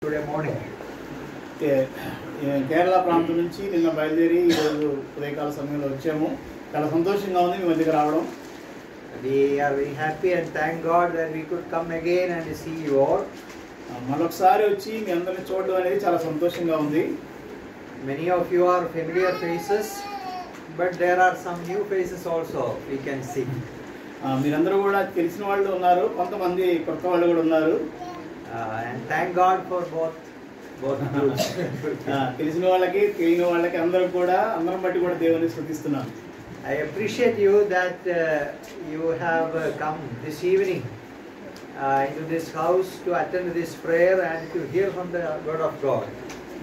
Today morning. Kerala ప్రాంతం నుంచి నిన్న బయలుదేరి ఈరోజు ఉదయకాల సమయంలో వచ్చాము. చాలా సంతోషంగా ఉంది మీ మధ్యకి రావడం. We are very happy and thank God that we could come again and see you all. మరొకసారి వచ్చి మీ అందరిని చూడడం అనేది చాలా సంతోషంగా ఉంది. Many of you are familiar faces, but there are some new faces also we can see. మీరందరూ కూడా తెలిసిన వాళ్ళు ఉన్నారు, కొంతమంది కొత్త వాళ్ళు కూడా ఉన్నారు. And thank God for both groups. తెలిసిన వాళ్ళకి తెలియని వాళ్ళకి అందరం బట్టి కూడా దేవుని స్తుతిస్తున్నాను. I appreciate you that you have come this evening into this house to attend this prayer and to hear from the word of God.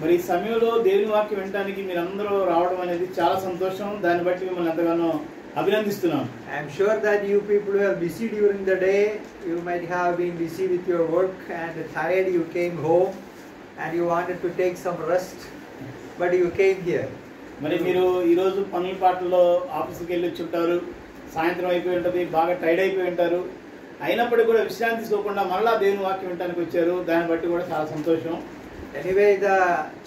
మరి ఈ సమయంలో దేవుని వాక్యం వినడానికి మీరందరూ రావడం అనేది చాలా సంతోషం. దాన్ని బట్టి మిమ్మల్ని ఎంతగానో అభినందిస్తున్నాను. I am sure that you people who are busy during the day, you might have been busy with your work and tired, you came home and you wanted to take some rest, but you came here. మరి మీరు ఈరోజు పనుల పాటల్లో ఆఫీస్కి వెళ్ళి వచ్చి ఉంటారు, సాయంత్రం అయిపోయి ఉంటుంది, బాగా టైర్డ్ అయిపోయి ఉంటారు. అయినప్పటికీ కూడా విశ్రాంతి తీసుకోకుండా మళ్ళా దేవుని వాక్యం వినడానికి వచ్చారు. దాన్ని బట్టి కూడా చాలా సంతోషం. Anyway, the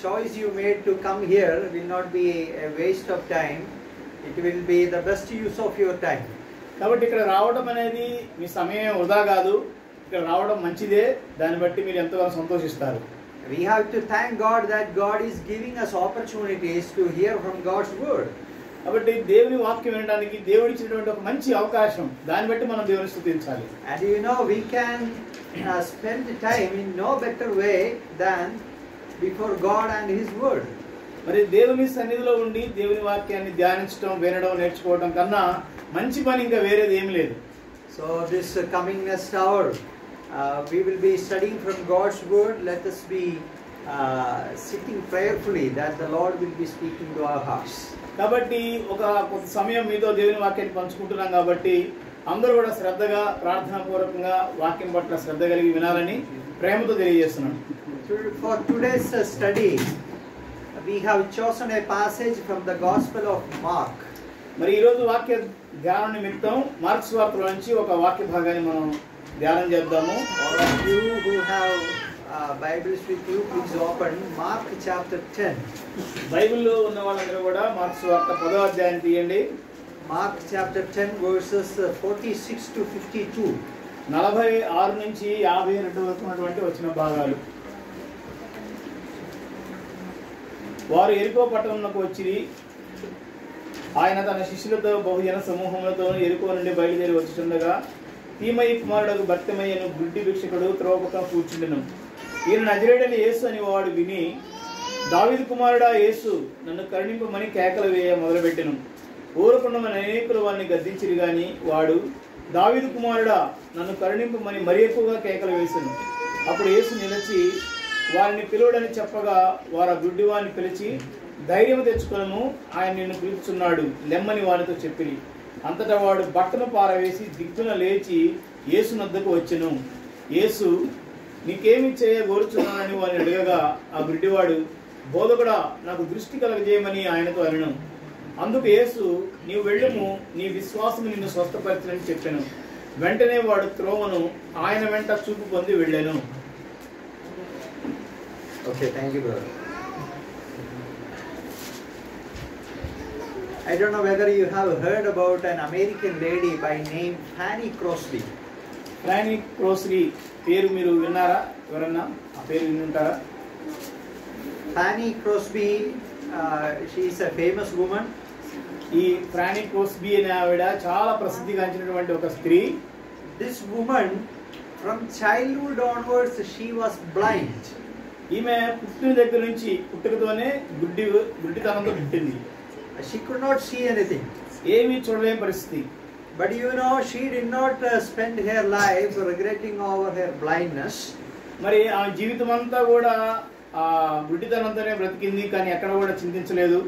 choice you made to come here will not be a waste of time. It will be the best use of your time. కాబట్టి ఇక్కడ రావడం అనేది మీ సమయం వృధా కాదు, ఇక్కడ రావడం మంచిదే. దాన్ని బట్టి మీరు ఎంతగానో సంతోషిస్తారు. We have to thank God that God is giving us opportunities to hear from God's word. కాబట్టి దేవుని వాక్యం వినడానికి దేవుడు ఇచ్చినటువంటి ఒక మంచి అవకాశం. దాన్ని బట్టి మనం దేవుని స్తుతించాలి. And you know, we can spend time in no better way than before God and His word. మరి దేవుని సన్నిధిలో ఉండి దేవుని వాక్యాన్ని ధ్యానించడం, వినడం, నేర్చుకోవడం కన్నా మంచి పని ఇంకా వేరేది ఏం లేదు. So this coming next hour, we will be studying from God's word. Let us be sitting prayerfully that the Lord will be speaking to our hearts. కాబట్టి ఒక కొంత సమయం మీతో దేవుని వాక్యాన్ని పంచుకుంటున్నాం కాబట్టి అందరూ కూడా శ్రద్ధగా, ప్రార్థనాపూర్వకంగా వాక్యం పట్ల శ్రద్ధ కలిగి వినాలని ప్రేమతో తెలియజేస్తున్నాను. For today's study, we have chosen a passage from the Gospel of Mark. మరి ఈరోజు వాక్య ధ్యానం నిమిత్తం మార్క్స్ వార్తలో నుంచి ఒక వాక్య భాగాన్ని మనం ధ్యానం చేద్దాము. All of you who have Bibles with you, please open Mark chapter 10. బైబిల్లో ఉన్న వాళ్ళందరూ కూడా మార్క్స్ వార్త 10వ అధ్యాయం తీయండి. Mark chapter 10 verses 46 to 52. 46 నుంచి 52 వరకు ఉన్నటువంటి వచ్చిన భాగాలు. వారు ఎరికో పట్టణంలోకి వచ్చిరి. ఆయన తన శిష్యులతో బహుజన సమూహములతో ఎరికో నుండి బయలుదేరి వచ్చుచుండగా తీమయి కుమారుడు బర్తిమయ్యను గుడ్డి భిక్షకుడు త్రోవపక్కన కూర్చుండెను. ఈయన నజరేయుడైన యేసు అని వాడు విని, దావీదు కుమారుడా యేసు, నన్ను కరుణింపమని కేకలు వేయ మొదలుపెట్టెను. ఊరకుండా అనేకులు వారిని గద్దించిరి గాని వాడు, దావీదు కుమారుడా, నన్ను కరుణింపమని మరి ఎక్కువగా కేకలు వేసెను. అప్పుడు యేసు నిలిచి వారిని పిలువడని చెప్పగా వారు ఆ గుడ్డివాడిని పిలిచి, ధైర్యం తెచ్చుకొనుము, ఆయన నిన్ను పిలుచున్నాడు, లెమ్మని వానితో చెప్పిరి. అంతటా వాడు బట్టను పారవేసి దిక్కున లేచి యేసు నద్దకు వచ్చెను. యేసు, నీకేమి చేయగోరుచున్నానని వారిని అడగగా ఆ గుడ్డివాడు, బోధకుడా, నాకు దృష్టి కలగజేయమని ఆయనతో అనెను. అందుకు యేసు, నీవు వెళ్ళుము, నీ విశ్వాసం నిన్ను స్వస్థపరచని చెప్పెను. వెంటనే వాడు త్రోవను ఆయన వెంట చూపు పొంది వెళ్ళాను. Okay, thank you, brother. I don't know whether you have heard about an American lady by name Fanny Crosby. ఫ్రానీ క్రోస్బీ పేరు మీరు విన్నారా? ఎవరన్నా ఆ పేరు వినుంటారా? Fanny Crosby, she is a famous woman. ఈ ఫ్రానీ క్రోస్బీ అనే ఆవిడ చాలా ప్రసిద్ధిగాంచినటువంటి ఒక స్త్రీ. This woman, from childhood onwards, she was blind. ఈమె పుట్టిన దగ్గర నుంచి పుట్టుకతోనే గుడ్డితనంతో పుట్టింది. She could not see anything. ఏమీ చూడలేని పరిస్థితి. But you know, she did not spend her life regretting over her blindness. మరి ఆ జీవితం అంతా కూడా ఆ గుడ్డితనంతోనే బ్రతికింది, కానీ ఎక్కడ కూడా చింతించలేదు.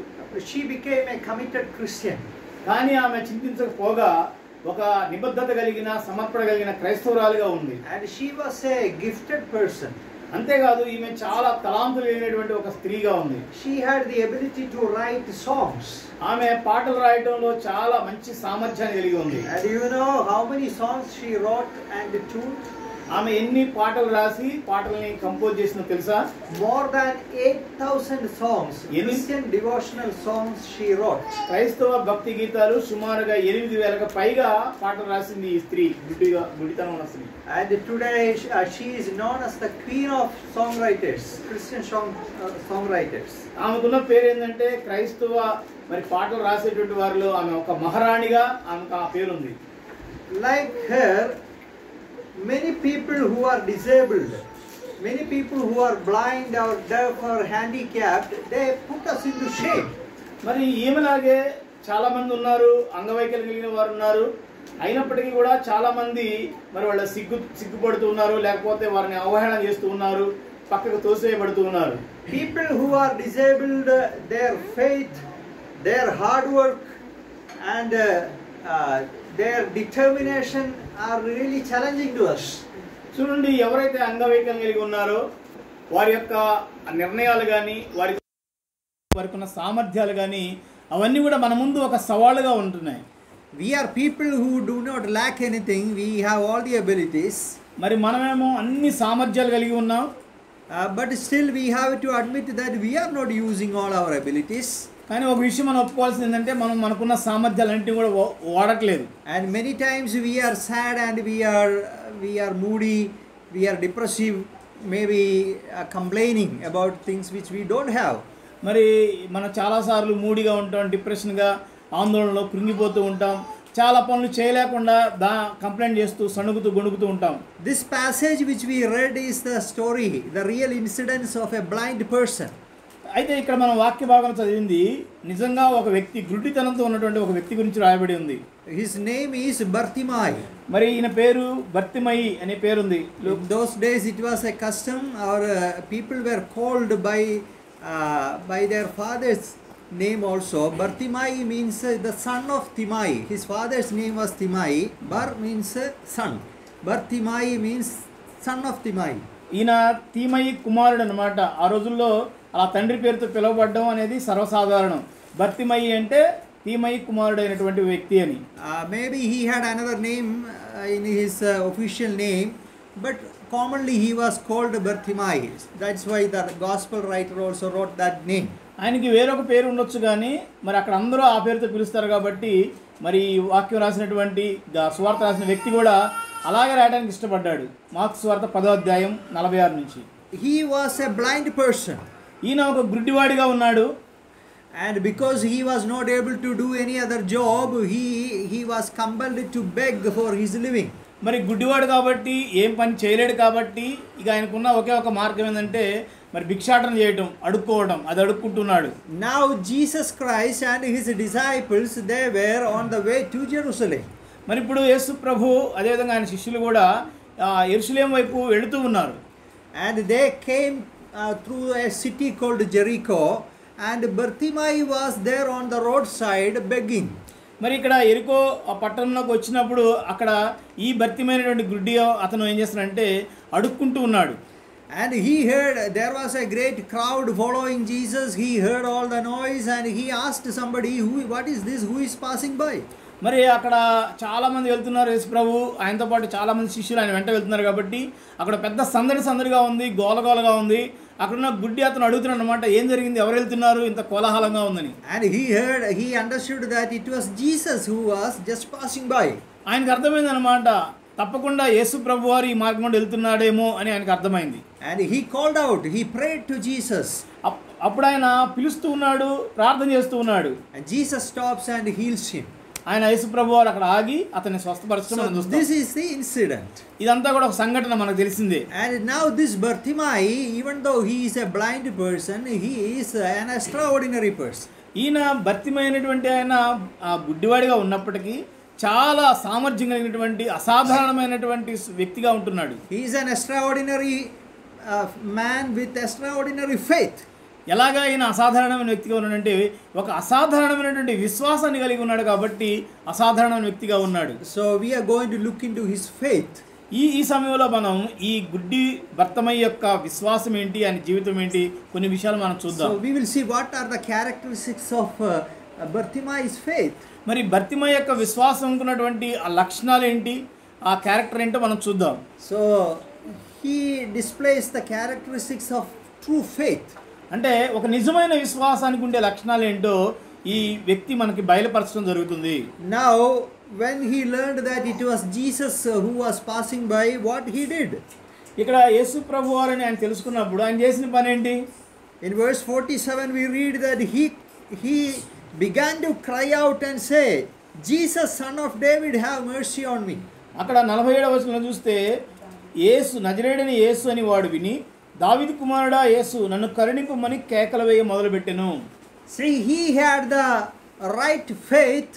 She became a committed Christian. కానీ ఆమె చింతించకపోగా ఒక నిబద్ధత కలిగిన, సమర్పణ కలిగిన క్రైస్తవురాలుగా ఉంది. And she was a gifted person. అంతేకాదు ఈమె చాలా తలాంతులు లేనటువంటి ఒక స్త్రీగా ఉంది. She had the ability to write songs. ఆమె పాటలు రాయడంలో చాలా మంచి సామర్థ్యాన్ని కలిగి ఉంది. And you know how many songs she wrote and tuned? ఆమె ఎన్ని పాటలు రాసి పాటల్ని కంపోజ్ చేసిందో తెలుసా? More than 8,000 songs, Yes. Christian devotional songs she wrote. క్రైస్తవ భక్తి గీతాలు సుమారుగా 8,000కు పైగా పాటలు రాసింది ఈ స్త్రీ, గుడితనం ఉన్న స్త్రీ. And today she is known as the queen of songwriters, Christian songwriters. ఆమెకున్న పేరు ఏంటంటే క్రైస్తవ మరి పాటలు రాసేటువంటి వారిలో ఆమె ఒక మహారాణిగా ఆమెకు ఆ పేరు ఉంది. Like her, many people who are disabled, many people who are blind or deaf or handicapped, they put us into shame. మరి ఈమెలాగే చాలా మంది ఉన్నారు, అంగవైకల్యం కలిగిన వారు ఉన్నారు. అయినప్పటికీ కూడా చాలా మంది మరి వాళ్ళ సిగ్గుపడుతూ ఉన్నారు, లేకపోతే వారిని అవహేళన చేస్తూ ఉన్నారు, పక్కకు తోసేయబడుతూ ఉన్నారు. People who are disabled, their faith, their hard work and their determination are really challenging to us. చూడండి, ఎవరైతే అంగవైకల్యం కలిగి ఉన్నారో వారి యొక్క నిర్ణయాలు కానీ వారికి ఉన్న సామర్థ్యాలు కానీ అవన్నీ కూడా మన ముందు ఒక సవాలుగా ఉంటున్నాయి. We are people who do not lack anything. We have all the abilities. మరి మనమేమో అన్ని సామర్థ్యాలు కలిగి ఉన్నాం, but still we have to admit that we are not using all our abilities. కానీ ఒక విషయం మనం ఒప్పుకోవాల్సింది ఏంటంటే మనం మనకున్న సామర్థ్యాలన్నింటినీ కూడా వాడట్లేదు. And many times we are sad and we are moody, we are depressive, maybe complaining about things which we don't have. మరి మనం చాలాసార్లు మూడీగా ఉంటాం, డిప్రెషన్గా, ఆందోళనలో కృంగిపోతూ ఉంటాం, చాలా పనులు చేయలేకుండా కంప్లైంట్ చేస్తూ సణుగుతూ గొణుగుతూ ఉంటాం. This passage which we read is the story, the real incidents of a blind person. అయితే ఇక్కడ మనం వాక్య భాగం చదివింది నిజంగా ఒక వ్యక్తి, గుడ్డితనంతో ఉన్నటువంటి ఒక వ్యక్తి గురించి రాయబడి ఉంది. His name is Bartimai. మరి ఈయన పేరు బర్తిమయి అనే పేరుంది. In those days it was a custom, or people were called by their father's name also. Bartimai means the son of Timai. His father's name was Timai. Bar means son. Bartimai means son of Timai. ఈయన తీమయి కుమారుడు అనమాట. ఆ రోజుల్లో అలా తండ్రి పేరుతో పిలువబడడం అనేది సర్వసాధారణం. బర్తిమయి అంటే తీమయి కుమారుడు అయినటువంటి వ్యక్తి అని. Maybe he had another name in his official name, but commonly he was called Bartimai. That's why the gospel writer also wrote that name. ఆయనకి వేరొక పేరు ఉండొచ్చు, కానీ మరి అక్కడ అందరూ ఆ పేరుతో పిలుస్తారు కాబట్టి మరి వాక్యం రాసినటువంటి సువార్త రాసిన వ్యక్తి కూడా అలాగే రాయడానికి ఇష్టపడ్డాడు. మార్కు సువార్త 10వ అధ్యాయం 46 నుంచి. He was a blind person. ఈయన ఒక గుడ్డివాడిగా ఉన్నాడు. And because he was not able to do any other job, he was compelled to beg for his living. మరి గుడ్డివాడు కాబట్టి ఏం పని చేయలేడు కాబట్టి ఇక ఆయనకున్న ఒకే ఒక మార్గం ఏంటంటే మరి భిక్షాటన చేయటం, అడుక్కోవడం. అది అడుక్కుంటున్నాడు. Now Jesus Christ and his disciples, they were on the way to Jerusalem. మరి ఇప్పుడు యేసు ప్రభు అదేవిధంగా ఆయన శిష్యులు కూడా యెరూషలేము వైపు వెళుతూ ఉన్నారు. And they came through a city called Jericho, and Bartimai was there on the roadside begging. మరి ఇక్కడ ఎరికో ఆ పట్టణంలోకి వచ్చినప్పుడు అక్కడ ఈ భర్తిమైనటువంటి గుడ్డి అతను ఏం చేస్తున్నాడంటే అడుక్కుంటూ ఉన్నాడు. And he heard there was a great crowd following Jesus. He heard all the noise and he asked somebody, what is this? Who is passing by? మరి అక్కడ చాలామంది వెళ్తున్నారు. యేసు ప్రభు ఆయనతో పాటు చాలామంది శిష్యులు ఆయన వెంట వెళ్తున్నారు కాబట్టి అక్కడ పెద్ద సందడిగా ఉంది, గోలగోలగా ఉంది. అక్కడున్న గుడ్డి అతను అడుగుతున్నాడు అనమాట, ఏం జరిగింది, ఎవరు వెళ్తున్నారు, ఇంత కోలాహలంగా ఉందని. And he understood that it was Jesus who was just passing by. ఆయనకు అర్థమైంది అనమాట, తప్పకుండా యేసు ప్రభు వారు ఈ మార్గం గుండా వెళ్తున్నాడేమో అని ఆయనకు అర్థమైంది. And he called out, he prayed to Jesus. అప్పుడు ఆయన పిలుస్తూ ఉన్నాడు, ప్రార్థన చేస్తూ ఉన్నాడు. And Jesus stops and heals him. ఆయన యేసు ప్రభు వారు అక్కడ ఆగి అతన్ని స్వస్థపరచడం. This is the incident. ఇదంతా కూడా ఒక సంఘటన, మనకు తెలిసిందే. And now this Bartimai, even though he is a blind person, he is an extraordinary person. ఈయన భర్తిమైనటువంటి ఆయన గుడ్డివాడిగా ఉన్నప్పటికీ చాలా సామర్థ్యం కలిగినటువంటి అసాధారణమైనటువంటి వ్యక్తిగా ఉంటున్నాడు. He is an extraordinary man with extraordinary faith. ఎలాగా ఈయన అసాధారణమైన వ్యక్తిగా ఉన్నాడంటే ఒక అసాధారణమైనటువంటి విశ్వాసాన్ని కలిగి ఉన్నాడు కాబట్టి అసాధారణమైన వ్యక్తిగా ఉన్నాడు. So we are going to look into his faith. ఈ సమయంలో మనం ఈ గుడ్డి భర్తమయ్య యొక్క విశ్వాసం ఏంటి, ఆయన జీవితం ఏంటి, కొన్ని విషయాలు మనం చూద్దాం. So we will see what are the characteristics of Bartimai's faith. మరి భర్తిమయ్య యొక్క విశ్వాసం ఉన్నటువంటి ఆ లక్షణాలు ఏంటి, ఆ క్యారెక్టర్ ఏంటో మనం చూద్దాం. So he displays the characteristics of true faith. అంటే ఒక నిజమైన విశ్వాసానికి ఉండే లక్షణాలు ఏంటో ఈ వ్యక్తి మనకి బయలుపరచడం జరుగుతుంది. Now when he learned that it was Jesus who was passing by, what he did? ఇక్కడ యేసు ప్రభు వారని ఆయన తెలుసుకున్నప్పుడు ఆయన చేసిన పని ఏంటి? In verse 47 we read that he began to cry out and say, Jesus, son of David, have mercy on me. అక్కడ 47వ వచనంలో చూస్తే యేసు నజరేయుడైన యేసు అని వాడు విని దావీదు కుమారుడా యేసు నన్ను కరుణింపమని కేకలు వేయ మొదలుపెట్టెను. See, he had the right faith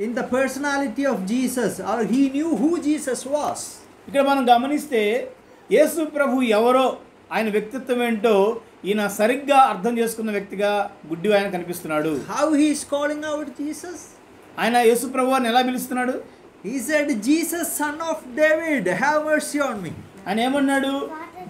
in the personality of Jesus, or he knew who Jesus was. ఇక్కడ మనం గమనిస్తే యేసు ప్రభు ఎవరో ఆయన వ్యక్తిత్వం ఏంటో ఈయన సరిగ్గా అర్థం చేసుకున్న వ్యక్తిగా గుడ్డి ఆయన కనిపిస్తున్నాడు. How he is calling out Jesus? ఆయన యేసు ప్రభు వారిని ఎలా పిలుస్తున్నాడు? He said, Jesus, son of David, have mercy on me. ఆయన ఏమన్నాడు?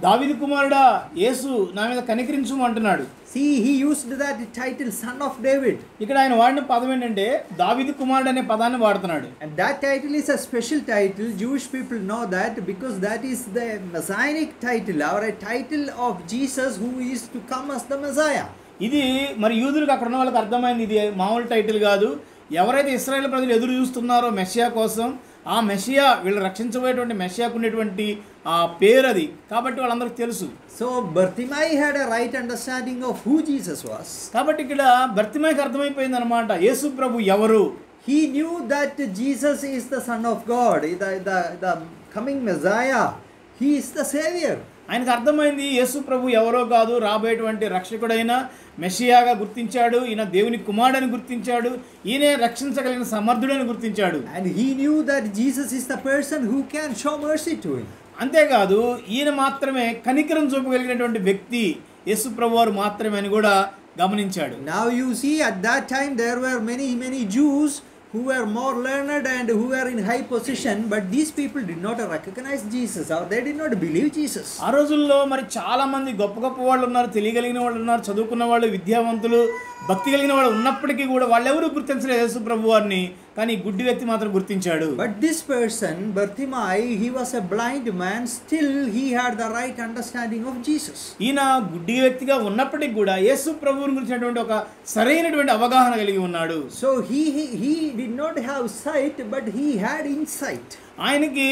దావీదు కుమారుడా యేసు నా మీద కనికరించుము అంటున్నాడు. See, he used that title, son of David. ఇక్కడ ఆయన వాడిన పదం ఏంటంటే దావీదు కుమారుడు అనే పదాన్ని వాడుతున్నాడు. And that title is a special title. Jewish people know that because that is the messianic title, or a title of Jesus who is to come as the Messiah. ఇది మరి యూదులకు అక్కడ ఉన్న వాళ్ళకి అర్థమైంది, ఇది మామూలు టైటిల్ కాదు. ఎవరైతే ఇశ్రాయేల్ ప్రజలు ఎదురు చూస్తున్నారో మెస్సియా కోసం, ఆ మెస్సియా వీళ్ళు రక్షించబోయేటువంటి మెస్సియాకు ఉండేటువంటి ఆ పేరు అది. కాబట్టి వాళ్ళందరికీ తెలుసు. So Bartimaeus had a right understanding of who Jesus was. కాబట్టి ఇక్కడ బర్తిమాయికి అర్థమైపోయింది అనమాట యేసు ప్రభు ఎవరు. He knew that Jesus is the Son of God, the coming Messiah. He is the Savior. ఆయనకు అర్థమైంది యేసు ప్రభు ఎవరో కాదు, రాబోయేటువంటి రక్షకుడైన మెస్సియాగా గుర్తించాడు. ఈయన దేవుని కుమారుడని గుర్తించాడు. ఈయనే రక్షించగలిగిన సమర్థుడని గుర్తించాడు. And he knew that Jesus is the person who can show mercy to him. అంతేకాదు ఈయన మాత్రమే కనికరం చూపగలిగినటువంటి వ్యక్తి యేసు ప్రభు వారు మాత్రమే అని కూడా గమనించాడు. Now you see, at that time there were many Jews who were more learned and who were in high position, but these people did not recognize Jesus, or they did not believe Jesus. ఆ రోజుల్లో మరి చాలా మంది గొప్ప గొప్ప వాళ్ళు ఉన్నారు, తెలియగలిగిన వాళ్ళు ఉన్నారు, చదువుకున్న వాళ్ళు, విద్యావంతులు, భక్తి కలిగిన వాళ్ళు ఉన్నప్పటికీ కూడా వాళ్ళెవరూ గుర్తించలేదు యేసు ప్రభు వారిని. కానీ గుడ్డి వ్యక్తి మాత్రం గుర్తించాడు. But this person, Bartimaeus, he was a blind man, still he had the right understanding of Jesus. ఈయన గుడ్డి వ్యక్తిగా ఉన్నప్పటికీ కూడా యేసు ప్రభువుని గురించినటువంటి ఒక సరైనటువంటి అవగాహన కలిగి ఉన్నాడు. So he did not have sight, but he had insight. ఆయనకి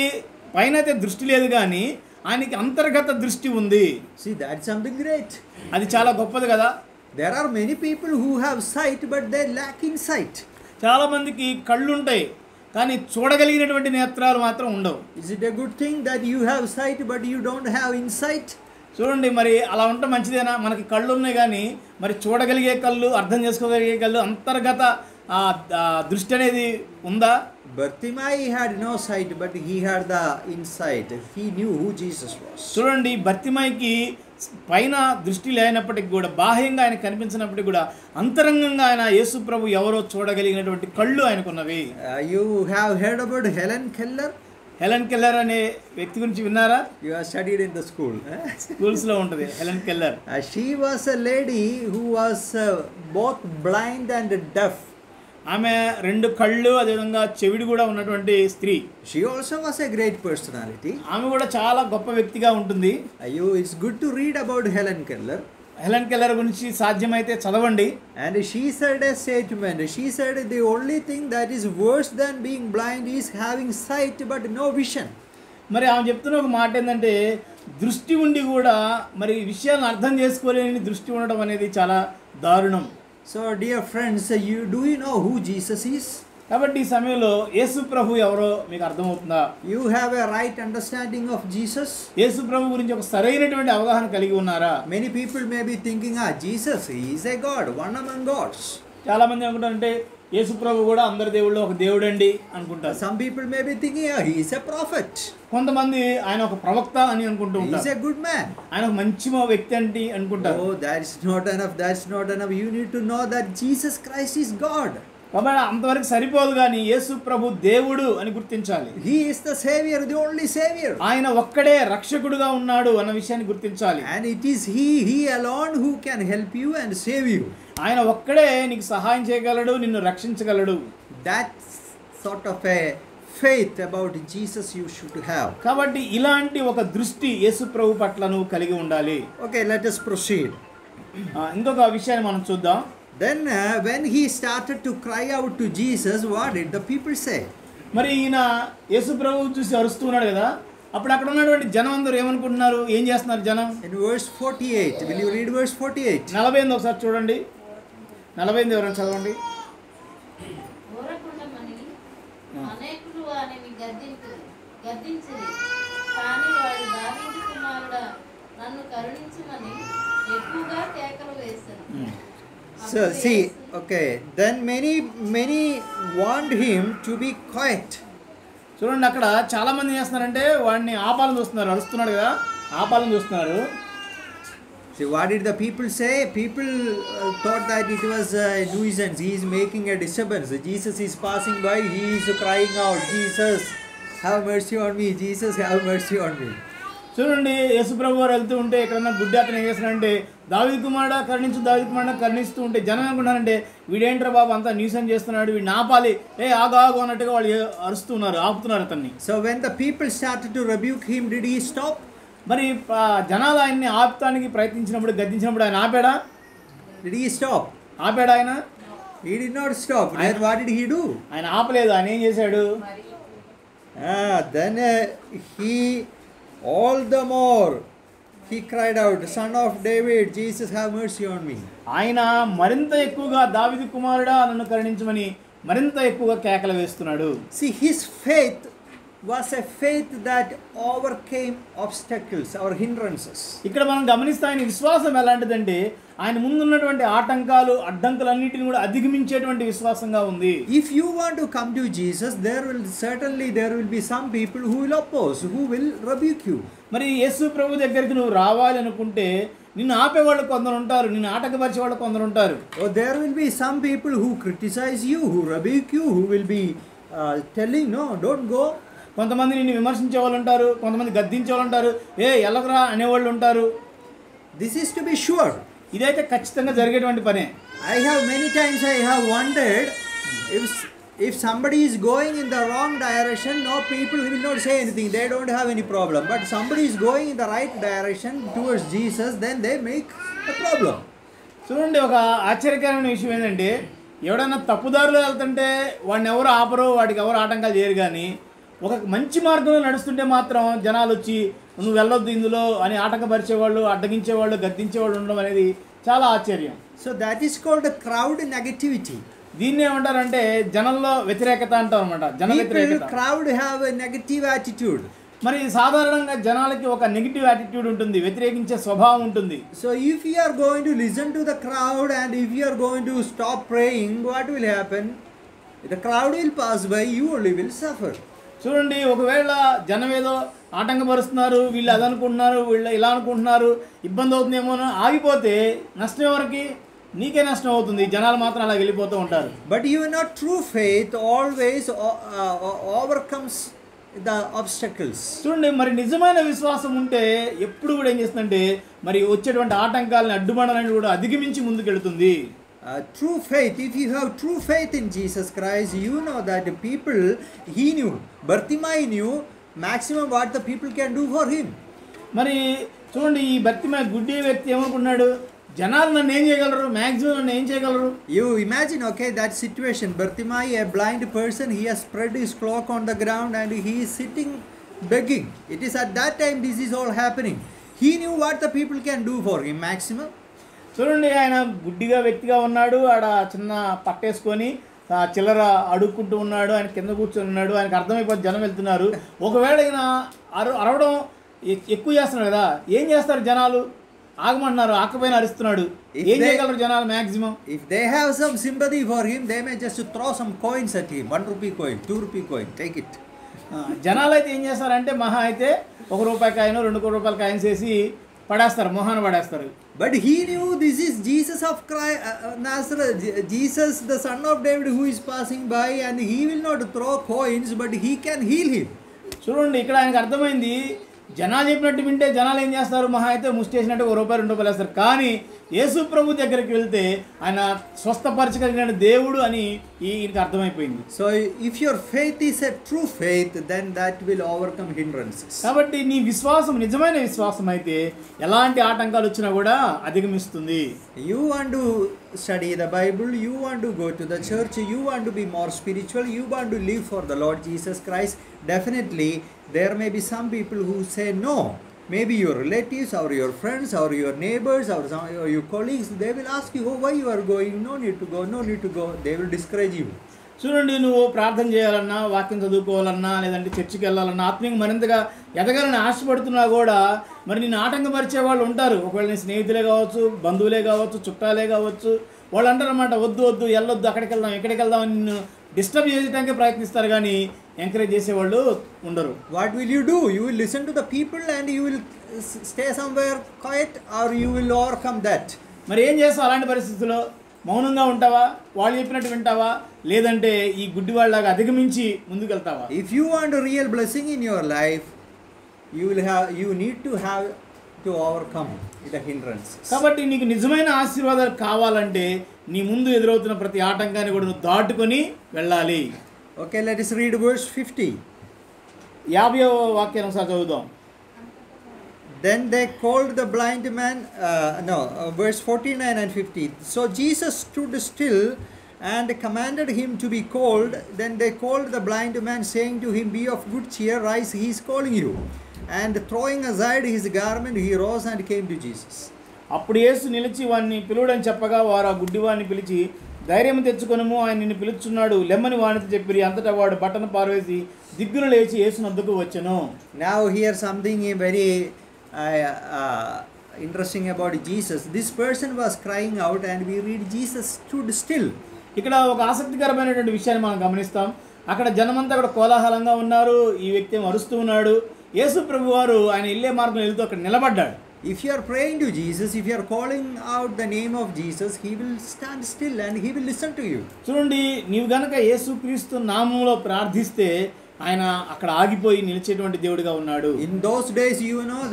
పైన అయితే దృష్టి లేదు కానీ ఆయనకి అంతర్గత దృష్టి ఉంది. See, that's something great. అది చాలా గొప్పది కదా. There are many people who have sight, but they lack insight. చాలా మందికి కళ్ళు ఉంటాయి కానీ చూడగలిగినటువంటి నేత్రాలు మాత్రం ఉండవు. Is it a good thing that you have sight but you don't have insight? చూడండి, మరి అలా ఉంటే మంచిదేనా? మనకి కళ్ళు ఉన్నాయి కానీ మరి చూడగలిగే కళ్ళు, అర్థం చేసుకోగలిగే కళ్ళు, అంతర్గత దృష్టి అనేది ఉందా? Bartimaeus had no sight, but he had the insight. He knew who Jesus was. చూడండి, బర్తిమాయికి పైన దృష్టి లేనప్పటికీ కూడా, బాహ్యంగా ఆయన కనిపించినప్పటికీ కూడా అంతరంగంగా ఆయన యేసు ప్రభు ఎవరో చూడగలిగినటువంటి కళ్ళు ఆయనకున్నవి. You have heard about Helen Keller? Helen Keller అనే వ్యక్తి గురించి విన్నారా? You have studied in the school. Schools లో ఉంటుంది Helen Keller. She was a lady who was both blind and deaf. ఆమె రెండు కళ్ళు అదేవిధంగా చెవిడి కూడా ఉన్నటువంటి స్త్రీ. She also was a great personality. ఆమె కూడా చాలా గొప్ప వ్యక్తిగా ఉంటుంది. It's good to read about Helen Keller. Helen Keller గురించి సాధ్యమైతే చదవండి. And she said a statement. She said the only thing that is worse than being blind is having sight but no vision. మరి ఆమె చెప్తున్న ఒక మాట ఏంటంటే, దృష్టి ఉండి కూడా మరి విషయాలను అర్థం చేసుకోలేని దృష్టి ఉండడం అనేది చాలా దారుణం. So dear friends, do you know who Jesus is? కాబట్టి ఈ సమయంలో యేసు ప్రభు ఎవరో మీకు అర్థమవుతుందా? You have a right understanding of Jesus? యేసు ప్రభు గురించి ఒక సరైనటువంటి అవగాహన కలిగి ఉన్నారా? Many people may be thinking, Jesus, he is a God, one among gods. చాలా మంది అనుకుంటారంటే యేసు ప్రభు కూడా అందరి దేవుళ్ళు ఒక దేవుడండి అనుకుంటారు. Some people may be thinking, he is a prophet. కొంతమంది ఆయన ఒక ప్రవక్త అని అనుకుంటూ He is ఉంటారు. a good man. ఆయన ఒక మంచి వ్యక్తి అంటే అనుకుంటారు. Oh, that's not enough. That's not enough. You need to know that Jesus Christ is God. కాబట్టి అంతవరకు సరిపోదు కానీ యేసు ప్రభు దేవుడు అని గుర్తించాలి. He is the Savior, the only Savior. ఆయన ఒక్కడే రక్షకుడుగా ఉన్నాడు అన్న విషయాన్ని గుర్తించాలి. And it is He alone who can help you and save you. ఆయన ఒక్కడే నీకు సహాయం చేయగలడు, నిన్ను రక్షించగలడు. That sort of a faith about Jesus you should have. కాబట్టి ఇలాంటి ఒక దృష్టి యేసు ప్రభు పట్ల నువ్వు కలిగి ఉండాలి. Okay, let us proceed. ఇంకొక విషయాన్ని మనం చూద్దాం. Then when he started to cry out to Jesus, what did the people say? మరి ఈయన యేసు ప్రభు చూసి అరుస్తున్నాడు కదా, అప్పుడు అక్కడ ఉన్నటువంటి జనం అందరూ ఏమనుకుంటున్నారు, ఏం చేస్తున్నారు జనం? In verse 48, will you read verse 48? 48 ఒకసారి చూడండి. 48 ఎవరైనా చదవండి. అనేకులు వారిని గద్దించిరి, కానీ వాడు దావీదు కుమారుడా నన్ను కరుణించమని ఎక్కువగా కేకలు వేశారు. So see, okay, then many warned him to be quiet. చూడండి, అక్కడ చాలా మంది చేస్తున్నారంటే వాడిని ఆపాలని చూస్తున్నారు, అరుస్తున్నాడు కదా, ఆపాలని చూస్తున్నారు. See, what did the people say? People thought that it was a nuisance. He is making a disturbance. Jesus is passing by. He is crying out, Jesus, have mercy on me. Jesus, have mercy on me. చూడండి, యేసుప్రభు వారు వెళ్తూ ఉంటే ఎక్కడన్నా గుడ్డి అతను ఏం చేస్తున్నాడంటే దావీదు కుమారుడా కరుణించు, దావీదు కుమారుడా కరుణిస్తూ ఉంటే జనం అనుకుంటున్నారంటే వీడేంట్రా బాబు అంతా న్యూసెన్స్ చేస్తున్నాడు, వీడిని ఆపాలి, ఆగు ఆగు అన్నట్టుగా వాళ్ళు అరుస్తున్నారు, ఆపుతున్నారు అతన్ని. So when the people started to rebuke him, did he stop? మరి జనాలు ఆయన్ని ఆపటానికి ప్రయత్నించినప్పుడు, గద్దించినప్పుడు ఆయన ఆపాడా? Did he stop? ఆపాడా ఆయన? He did not stop. Then what did he do? ఆయన ఆపలేదు. ఆయన ఏం చేశాడు? Then he all the more he cried out, Son of David, Jesus, have mercy on me. ఆయన మరింత ఎక్కువగా దావీదు కుమారుడా నన్ను కరుణించమని మరింత ఎక్కువగా కేకలు వేస్తున్నాడు. See, his faith was a faith that overcame obstacles or hindrances. ఇక్కడ మనం గమనిస్తే ఆయన విశ్వాసం ఎలాంటిదంటే ఆయన ముందున్నటువంటి ఆటంకాలు, అడ్డంకులన్నిటిని కూడా అధిగమించేటువంటి విశ్వాసంగా ఉంది. If you want to come to Jesus, there will be some people who will oppose, who will rebuke you. మరి యేసు ప్రభు దగ్గరికి నువ్వు రావాలి అనుకుంటే నిన్ను ఆపేవాళ్ళు కొందరు ఉంటారు, నిన్ను ఆటంకపరిచే వాళ్ళు కొందరు ఉంటారు. Or there will be some people who criticize you, who rebuke you, who will be telling, no, don't go. కొంతమంది నిన్ను విమర్శించే వాళ్ళు ఉంటారు, కొంతమంది గద్దించే వాళ్ళు ఉంటారు, ఎలాగరా అనేవాళ్ళు ఉంటారు. This is to be sure. ఇదైతే ఖచ్చితంగా జరిగేటువంటి పనే. Many times I have wondered if somebody is going in the wrong direction, no, people will not say anything, they don't have any problem. But somebody is going in the right direction towards Jesus, then they make a problem. చూడండి, ఒక ఆశ్చర్యకరమైన విషయం ఏంటంటే ఎవడన్నా తప్పుదారులో వెళ్తుంటే వాడిని ఎవరు ఆపరు, వాడికి ఎవరు ఆటంకాలు చేయరు. కానీ ఒక మంచి మార్గంలో నడుస్తుంటే మాత్రం జనాలు వచ్చి నువ్వు వెళ్ళొద్దు ఇందులో అని ఆటంకపరిచేవాళ్ళు, అడ్డగించేవాళ్ళు, గద్దించేవాళ్ళు ఉండడం అనేది చాలా ఆశ్చర్యం. So that is called a crowd negativity. దీన్ని ఏమంటారంటే జనంలో వ్యతిరేకత అంటారు అనమాట. జన వ్యతిరేకత. Crowd have a negative attitude. మరి సాధారణంగా జనాలకి ఒక నెగిటివ్ యాటిట్యూడ్ ఉంటుంది, వ్యతిరేకించే స్వభావం ఉంటుంది. So if you are going to listen to the crowd and if you are going to stop praying, what will happen? The crowd will pass by, you only will suffer. చూడండి, ఒకవేళ జనం ఏదో ఆటంకపరుస్తున్నారు, వీళ్ళు అదనుకుంటున్నారు, వీళ్ళు ఇలా అనుకుంటున్నారు, ఇబ్బంది అవుతుందేమో ఆగిపోతే నష్టం ఎవరికి? నీకే నష్టం అవుతుంది. జనాలు మాత్రం అలా వెళ్ళిపోతూ ఉంటారు. But you know, true faith always overcomes the obstacles. చూడండి, మరి నిజమైన విశ్వాసం ఉంటే ఎప్పుడు కూడా ఏం చేస్తుందంటే మరి వచ్చేటువంటి ఆటంకాలను, అడ్డుబండలను కూడా అధిగమించి ముందుకెళ్తుంది. True faith, if you have true faith in Jesus Christ, you know that the people, he knew, Bartimaeus knew maximum what the people can do for him. మరి చూడండి, ఈ భర్తిమాయి గుడ్డి వ్యక్తి ఏమనుకున్నాడు, జనాలు నన్ను ఏం చేయగలరు, మ్యాక్సిమం నన్ను ఏం చేయగలరు. You imagine, okay, that situation. Bartimaeus, a blind person, he has spread his cloak on the ground and he is sitting begging. It is at that time this is all happening. He knew what the people can do for him maximum. చూడండి, ఆయన గుడ్డిగా వ్యక్తిగా ఉన్నాడు, ఆడ చిన్న పట్టేసుకొని చిల్లర అడుక్కుంటూ ఉన్నాడు, ఆయన కింద కూర్చొని ఉన్నాడు, ఆయనకు అర్థమైపోతే జనం వెళ్తున్నారు. ఒకవేళ ఆయన అరవడం ఎక్కువ చేస్తున్నాడు కదా, ఏం చేస్తారు జనాలు? ఆగమంటున్నారు, ఆకపోయినా అరుస్తున్నాడు, ఏం చేయగలరు జనాలు maximum? If they have some sympathy for him, they may just throw some coins at him. 1 rupee coin, 2 rupee coin, take it. జనాలు అయితే ఏం చేస్తారంటే మహా అయితే 1 రూపాయి కాయను, 2 రూపాయల కాయిన్స్ వేసి పడేస్తారు, మొహాన్ని పడేస్తారు. But he knew this is Jesus of Nazareth, Jesus the son of David who is passing by, and he will not throw coins, but he can heal him. చూడండి, ఇక్కడ ఆయనకు అర్థమైంది జనాలు చెప్పినట్టు వింటే జనాలు ఏం చేస్తారు, మహా అయితే ముష్టేసినట్టు ₹1 ₹2 వేస్తారు. కానీ యేసు ప్రభు దగ్గరికి వెళ్తే ఆయన స్వస్థపరచగలిగిన దేవుడు అని ఈయనకి అర్థమైపోయింది. So if your faith is a true faith, then that will overcome hindrances. కాబట్టి నీ విశ్వాసం నిజమైన విశ్వాసం అయితే ఎలాంటి ఆటంకాలు వచ్చినా కూడా అధిగమిస్తుంది. You want to study the Bible, you want to go to the church, you want to be more spiritual, you want to live for the Lord Jesus Christ. Definitely there may be some people who say no. Maybe your relatives or your friends or your neighbors or your colleagues, they will ask you, oh, why you are going? No need to go, no need to go. They will discourage you. చూడండి, నువ్వు ప్రార్థన చేయాలన్నా, వాక్యం చదువుకోవాలన్నా, లేదంటే చర్చికి వెళ్ళాలన్నా, ఆత్మీయంగా మరింతగా ఎదగాలని ఆశపడుతున్నా కూడా మరి నిన్ను ఆటంకపరిచే వాళ్ళు ఉంటారు. ఒకవేళ నీ స్నేహితులే కావచ్చు, బంధువులే కావచ్చు, చుట్టాలే కావచ్చు. వాళ్ళు అంటారన్నమాట, వద్దు వద్దు, వెళ్ళొద్దు, అక్కడికి వెళ్దాం, ఎక్కడికి వెళ్దాం అని నిన్ను డిస్టర్బ్ చేయడానికే ప్రయత్నిస్తారు, కానీ ఎంకరేజ్ చేసేవాళ్ళు ఉండరు. What will you do? You will listen to the people and you will stay somewhere quiet, or you will overcome that. మరి ఏం చేస్తావు అలాంటి పరిస్థితుల్లో? మౌనంగా ఉంటావా, వాళ్ళు చెప్పినట్టు వింటావా, లేదంటే ఈ గుడ్డి వాళ్ళలాగా అధిగమించి ముందుకు వెళ్తావా? If you want a real blessing in your life, you need to overcome the hindrances. కాబట్టి నీకు నిజమైన ఆశీర్వాదాలు కావాలంటే నీ ముందు ఎదురవుతున్న ప్రతి ఆటంకాన్ని కూడా నువ్వు దాటుకొని వెళ్ళాలి. Okay, let us read verse 50. 50వ వాక్యాన్ని ఒకసారి చదువుదాం. Then they called the blind man, verse 49 and 50. So Jesus stood still and commanded him to be called. Then they called the blind man, saying to him, be of good cheer, rise, he is calling you. And throwing aside his garment, he rose and came to Jesus. అప్పుడు యేసు నిలిచి వాడిని పిలువడని చెప్పగా వారు ఆ గుడ్డివాడిని పిలిచి, ధైర్యం తెచ్చుకొనుము, ఆయన నిన్ను పిలుచున్నాడు, లెమ్మని వానితో చెప్పిరి. అంతటా వాడు బట్టను పారవేసి దిగ్గున లేచి యేసు నద్దకు వచ్చెను. Now here something very interesting about Jesus. This person was crying out and we read Jesus stood still. ఇక్కడ ఒక ఆసక్తికరమైనటువంటి విషయాన్ని మనం గమనిస్తాం. అక్కడ జనమంతా కూడా కోలాహలంగా ఉన్నారు, ఈ వ్యక్తి ఏమో అరుస్తూ ఉన్నాడు. యేసు ప్రభు వారు ఆయన వెళ్ళే మార్గం వెళ్తూ అక్కడ నిలబడ్డాడు. If you are praying to Jesus, if you are calling out the name of Jesus, he will stand still and he will listen to you. చూడండి, నీవు గనక యేసుక్రీస్తు నామములో ప్రార్థిస్తే ఆయన అక్కడ ఆగిపోయి నిలిచేటువంటి దేవుడిగా ఉన్నాడు. In those days,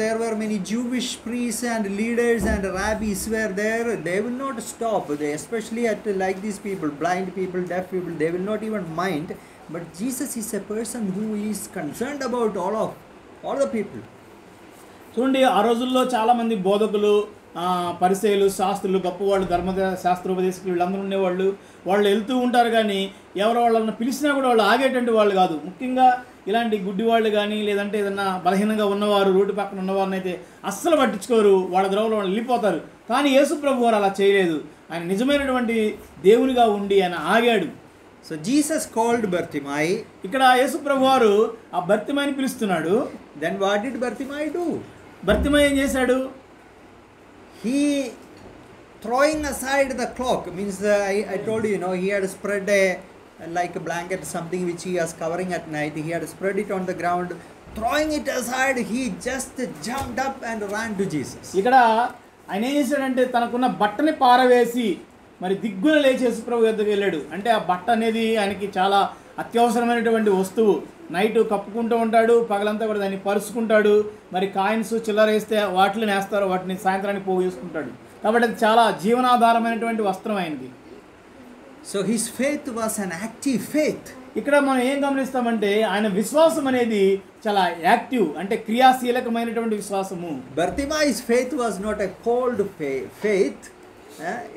there were many Jewish priests and leaders and rabbis were there. They will not stop. They, especially at like these people, blind people, deaf people, they will not even mind. But Jesus is a person who is concerned about all the people. చూడండి, ఆ రోజుల్లో చాలామంది బోధకులు, పరిసయ్యులు, శాస్త్రులు, గొప్పవాళ్ళు, శాస్త్రోపదేశకులు వీళ్ళందరూ ఉండేవాళ్ళు. వాళ్ళు వెళ్తూ ఉంటారు, కానీ ఎవరో వాళ్ళని పిలిచినా కూడా వాళ్ళు ఆగేటువంటి వాళ్ళు కాదు. ముఖ్యంగా ఇలాంటి గుడ్డి వాళ్ళు కానీ, లేదంటే ఏదన్నా బలహీనంగా ఉన్నవారు, రోడ్డు పక్కన ఉన్నవారిని అయితే అస్సలు పట్టించుకోరు, వాళ్ళ ద్రోవలో వాళ్ళు వెళ్ళిపోతారు. కానీ యేసు ప్రభు వారు అలా చేయలేదు. ఆయన నిజమైనటువంటి దేవునిగా ఉండి ఆయన ఆగాడు. So Jesus called Bartimaeus. ఇక్కడ యేసు ప్రభు వారు ఆ బర్తిమాయిని పిలుస్తున్నాడు. Then what did Bartimaeus do? బర్తిమాయి ఏం చేశాడు? He throwing aside the cloak, means I told you, he had spread like a blanket, something which he was covering at night. He had spread it on the ground. Throwing it aside, he just jumped up and ran to Jesus. ఇక్కడ ఆయన ఏం చేశాడంటే తనకున్న బట్టని పారవేసి మరి దిగ్గున లేచి యేసు ప్రభు వద్దకు వెళ్ళాడు. అంటే ఆ బట్ట అనేది ఆయనకి చాలా అత్యవసరమైనటువంటి వస్తువు. నైట్ కప్పుకుంటూ ఉంటాడు, పగలంతా కూడా దాన్ని పరుచుకుంటాడు. మరి కాయిన్స్ చిల్లర వేస్తే వాటిని వేస్తారు, వాటిని సాయంత్రానికి పోగు చేసుకుంటాడు. కాబట్టి అది చాలా జీవనాధారమైనటువంటి వస్త్రం అయింది. So his faith was an active faith. ఇక్కడ మనం ఏం గమనిస్తామంటే ఆయన విశ్వాసం అనేది చాలా యాక్టివ్, అంటే క్రియాశీలకమైనటువంటి విశ్వాసము. Bartimaeus' faith was not a cold faith.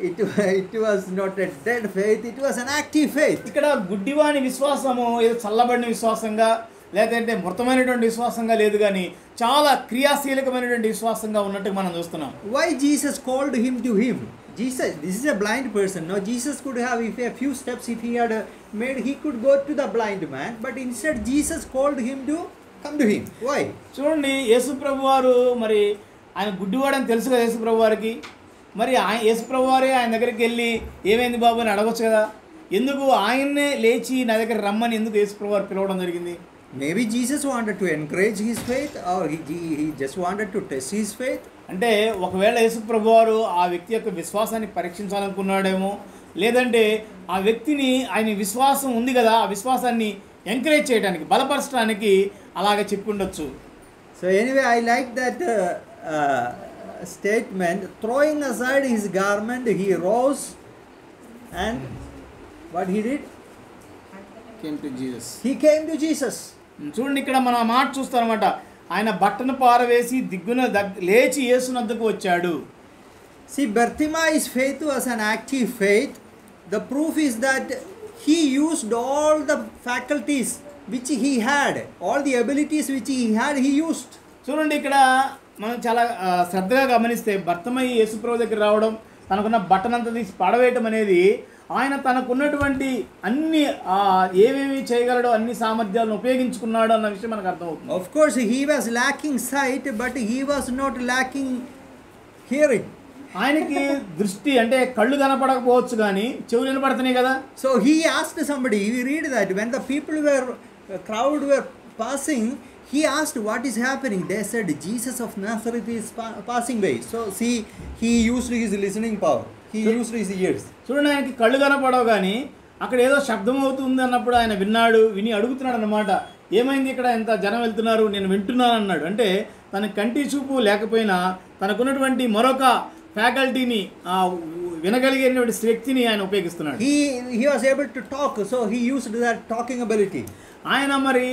It was not a dead faith. It was an active faith. ఇక్కడ గుడ్డివాని విశ్వాసము ఏదో చల్లబడిన విశ్వాసంగా లేదంటే మృతమైనటువంటి విశ్వాసంగా లేదు, కానీ చాలా క్రియాశీలకమైనటువంటి విశ్వాసంగా ఉన్నట్టుగా మనం చూస్తున్నాం. Why Jesus called him to him? Jesus, this is a blind person. No, Jesus could have, if a few steps if he had made, he could go to the blind man, but instead Jesus called him to come to him. Why? చూడండి, యేసు ప్రభు వారు మరి ఆయన గుడ్డివాడని తెలుసు కదా యేసు ప్రభు వారికి. మరి యేసు ప్రభు వారే ఆయన దగ్గరికి వెళ్ళి ఏమైంది బాబు అని అడగొచ్చు కదా. ఎందుకు ఆయన్నే లేచి నా దగ్గర రమ్మని ఎందుకు యేసు ప్రభు వారు పిలవడం జరిగింది? Maybe Jesus wanted to encourage his faith, or he just wanted to test his faith. అంటే ఒకవేళ యేసు ప్రభు వారు ఆ వ్యక్తి యొక్క విశ్వాసాన్ని పరీక్షించాలనుకున్నాడేమో, లేదంటే ఆ వ్యక్తిని ఆయన విశ్వాసం ఉంది కదా ఆ విశ్వాసాన్ని ఎంకరేజ్ చేయడానికి, బలపరచడానికి అలాగే చెప్పి ఉండొచ్చు. So So anyway, I like that statement. Throwing aside his garment, he rose, and what he did? Came to Jesus. He came to Jesus. చూడండి, ఇక్కడ మనం ఆ మాట చూస్తారన్నమాట. ఆయన బట్టను పారవేసి దిగ్గున లేచి యేసునద్దకు వచ్చాడు. See, Bartimaeus' faith was an active faith. The proof is that he used all the faculties which he had, all the abilities which he had, he used. చూడండి, ఇక్కడ మనం చాలా శ్రద్ధగా గమనిస్తే భర్తమయ్యి యేసుప్రభు దగ్గర రావడం, తనకున్న బట్టనంతా తీసి పడవేయటం అనేది ఆయన తనకున్నటువంటి అన్ని ఏమేమి చేయగలడో అన్ని సామర్థ్యాలను ఉపయోగించుకున్నాడు అన్న విషయం మనకు అర్థమవుతుంది. Of course, he was lacking sight, but he was not lacking hearing. ఆయనకి దృష్టి అంటే కళ్ళు కనపడకపోవచ్చు కానీ చెవులు వినపడుతున్నాయి కదా. So he asked somebody, we read that when the people crowd were passing, he asked what is happening. They said Jesus of Nazareth is passing by. So see, he used his listening power, he used his ears. చూడండి, ఆయనకి కళ్ళు కనపడవు కానీ అక్కడ ఏదో శబ్దం అవుతుంది అన్నప్పుడు ఆయన విని అడుగుతున్నాడు అన్నమాట. ఏమైంది, ఇక్కడ ఎంత జనం వెళ్తున్నారు, నేను వింటున్నాను అన్నాడు. అంటే తన కంటి చూపు లేకపోయినా తనకున్నటువంటి మరొక ఫ్యాకల్టీని వినగలిగినటువంటి శక్తిని ఆయన ఉపయోగిస్తున్నాడు. He was able to talk, so he used that talking ability. ఆయన మరి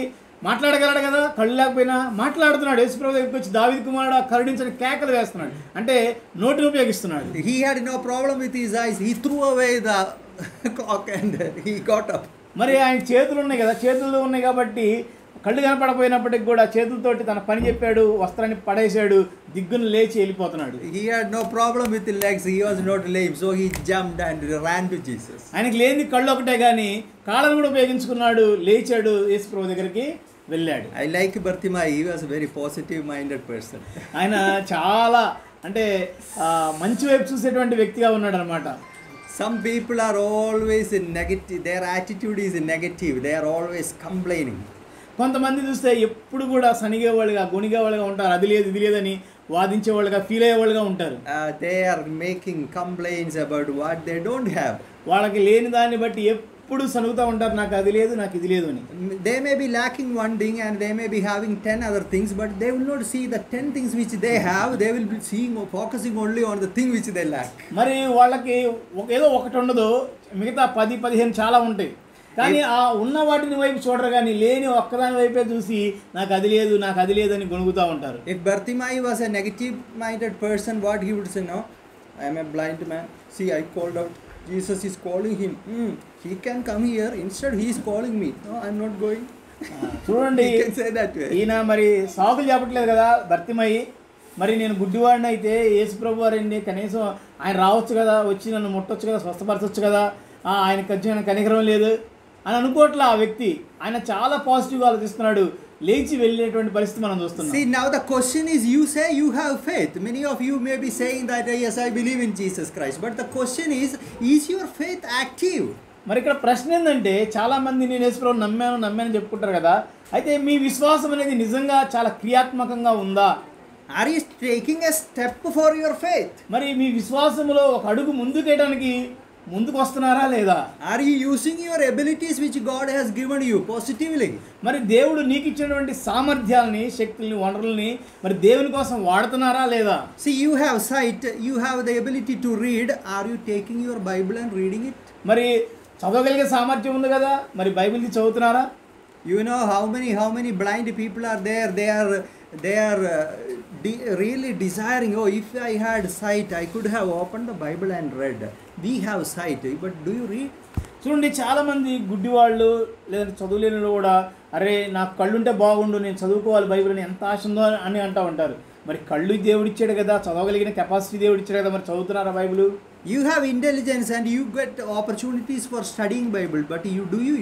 మాట్లాడగలడు కదా, కళ్ళు లేకపోయినా మాట్లాడుతున్నాడు. యేసుప్రభు దగ్గరికి వచ్చి దావీదు కుమారుడా కరుణించని కేకలు వేస్తున్నాడు, అంటే నోటిని ఉపయోగిస్తున్నాడు. He had no problem with his eyes. He threw away the cock and he got up. మరి ఆయన చేతులు ఉన్నాయి కదా, చేతులు ఉన్నాయి కాబట్టి కళ్ళు కనపడపోయినప్పటికి కూడా చేతులతోటి తన పని చెప్పాడు, వస్త్రాన్ని పడేశాడు, దిగ్గును లేచి వెళ్ళిపోతున్నాడు. He had no problem with the legs. He was not lame, so he jumped and ran to Jesus. ఆయనకి లేని కళ్ళు ఒకటే కానీ కాళ్ళను కూడా ఉపయోగించుకున్నాడు, లేచాడు, యేసుప్రభు దగ్గరికి వెళ్ళాడు. I like Bartimaeus. He was a very positive minded person. ఆయన చాలా అంటే మంచి వైపు చూసేటువంటి వ్యక్తిగా ఉన్నాడు అనమాట. Some people are always negative. Their attitude is negative. They are always complaining. కొంతమంది చూస్తే ఎప్పుడు కూడా సనిగేవాళ్ళుగా గొనిగేవాళ్ళుగా ఉంటారు. అది లేదు ఇది లేదని వాదించేవాళ్ళుగా ఫీల్ అయ్యేవాళ్ళుగా ఉంటారు. They are making complaints about what they don't have. వాళ్ళకి లేని దాన్ని బట్టి ఎప్పుడు సనుగుతూ ఉంటారు, నాకు అది లేదు, నాకు ఇది లేదు అని. They may be lacking one thing and they may be having 10 other things, but they will not see the 10 things which they have. They will be focusing only on the thing which they lack. మరి వాళ్ళకి ఏదో ఒకటి ఉండదు, మిగతా 10-15 చాలా ఉంటాయి. కానీ ఆ ఉన్న వాటిని వైపు చూడరు, కానీ లేని ఒక్కదాని వైపే చూసి నాకు అది లేదు, నాకు అది లేదని గొణుగుతూ ఉంటారు. If Bartimaeus was a negative minded person, what he would say, no, I am a blind man. See, I called out. Jesus is calling him. He can come here. Instead, he is calling me. No, I am not going. చూడండి, He can say that way. ఈయన మరి సాకులు చెప్పట్లేదు కదా భర్తిమయ్యి. మరి నేను గుడ్డివాడిని అయితే యేసుప్రభు వారండి, కనీసం ఆయన రావచ్చు కదా, వచ్చి నన్ను ముట్టొచ్చు కదా, స్వస్థపరచవచ్చు కదా, ఆయనకు కొంచెం కనికరం లేదు అని అనుకోవట్లే ఆ వ్యక్తి. ఆయన చాలా పాజిటివ్గా ఆలోచిస్తున్నాడు, లేచి వెళ్ళేటువంటి పరిస్థితి మనం చూస్తున్నాం. See, now the question is, you say you have faith. Many of you may be saying that, yes, I believe in Jesus Christ. But the question is your faith active? మరి ఇక్కడ ప్రశ్న ఏంటంటే, చాలామంది నేను యేసుప్రభువుని నమ్మాను చెప్పుకుంటారు కదా, అయితే మీ విశ్వాసం అనేది నిజంగా చాలా క్రియాత్మకంగా ఉందా? Are you taking a step for your faith? మరి మీ విశ్వాసంలో ఒక అడుగు ముందుకేయడానికి ముందుకు వస్తున్నారా లేదా? Are you using your abilities which God has given you positively? మరి దేవుడు నీకు ఇచ్చినటువంటి సామర్థ్యాలని, శక్తుల్ని, వనరుల్ని మరి దేవుని కోసం వాడుతున్నారా లేదా? See, you have sight, you have the ability to read. Are you taking your Bible and reading it? మరి చదవగలిగే సామర్థ్యం ఉంది కదా, మరి బైబిల్ని చదువుతున్నారా? You know how many blind people are there? They are really desiring, oh, if I had sight, I could have opened the Bible and read. We have sight, but do you read? చూడండి, చాలామంది గుడ్డివాళ్ళు లేదంటే చదువులేని కూడా, అరే నాకు కళ్ళుంటే బాగుండు, నేను చదువుకోవాలి Bible అని ఎంత ఆశ ఉందో అని అంటూ ఉంటారు. మరి కళ్ళు దేవుడిచ్చాడు కదా, చదవగలిగిన కెపాసిటీ దేవుడిచ్చాడు కదా, మరి చదువుతున్నారా Bible? You have intelligence and you get opportunities for studying Bible, but do you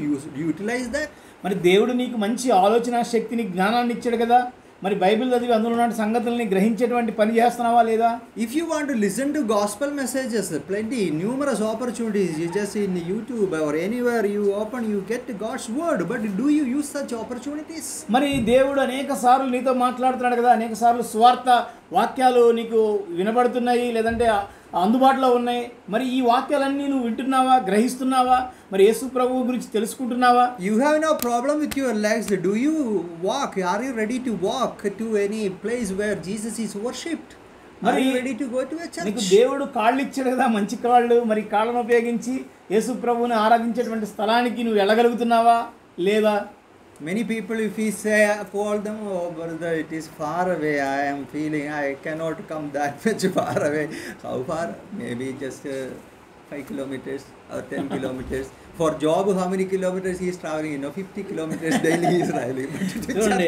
utilize that? మరి దేవుడు నీకు మంచి ఆలోచన శక్తిని, జ్ఞానాన్ని ఇచ్చాడు కదా, మరి బైబిల్ చదివి అందులో ఉన్న సంగతుల్ని గ్రహించేటువంటి పని చేస్తున్నావా లేదా? If you want to listen to gospel messages, plenty, numerous opportunities. You just in YouTube or anywhere you open, you get God's word. But do you use such opportunities? మరి దేవుడు అనేక సార్లు నీతో మాట్లాడుతున్నాడు కదా, అనేక సార్లు స్వార్థ వాక్యాలు నీకు వినబడుతున్నాయి, లేదంటే అందుబాటులో ఉన్నాయి. మరి ఈ వాక్యాలన్నీ నువ్వు వింటున్నావా, గ్రహిస్తున్నావా? మరి యేసు ప్రభువు గురించి తెలుసుకుంటున్నావా? You have no problem with your legs. Do you walk? Are you ready to walk to any place where Jesus is worshipped? Are you ready to go to a నీకు church? దేవుడు కాళ్ళు ఇచ్చాడు కదా, మంచి కాళ్ళు. మరి కాళ్ళను ఉపయోగించి యేసు ప్రభువుని ఆరాధించేటువంటి స్థలానికి నువ్వు వెళ్ళగలుగుతున్నావా లేదా? Many people, if we say, call them, oh brother, it is far away. I am feeling I cannot come that much far away. How far? Maybe just 5 kilometers or 10 kilometers. For job, how many kilometers he is traveling? 50 kilometers daily he is traveling. చూడండి,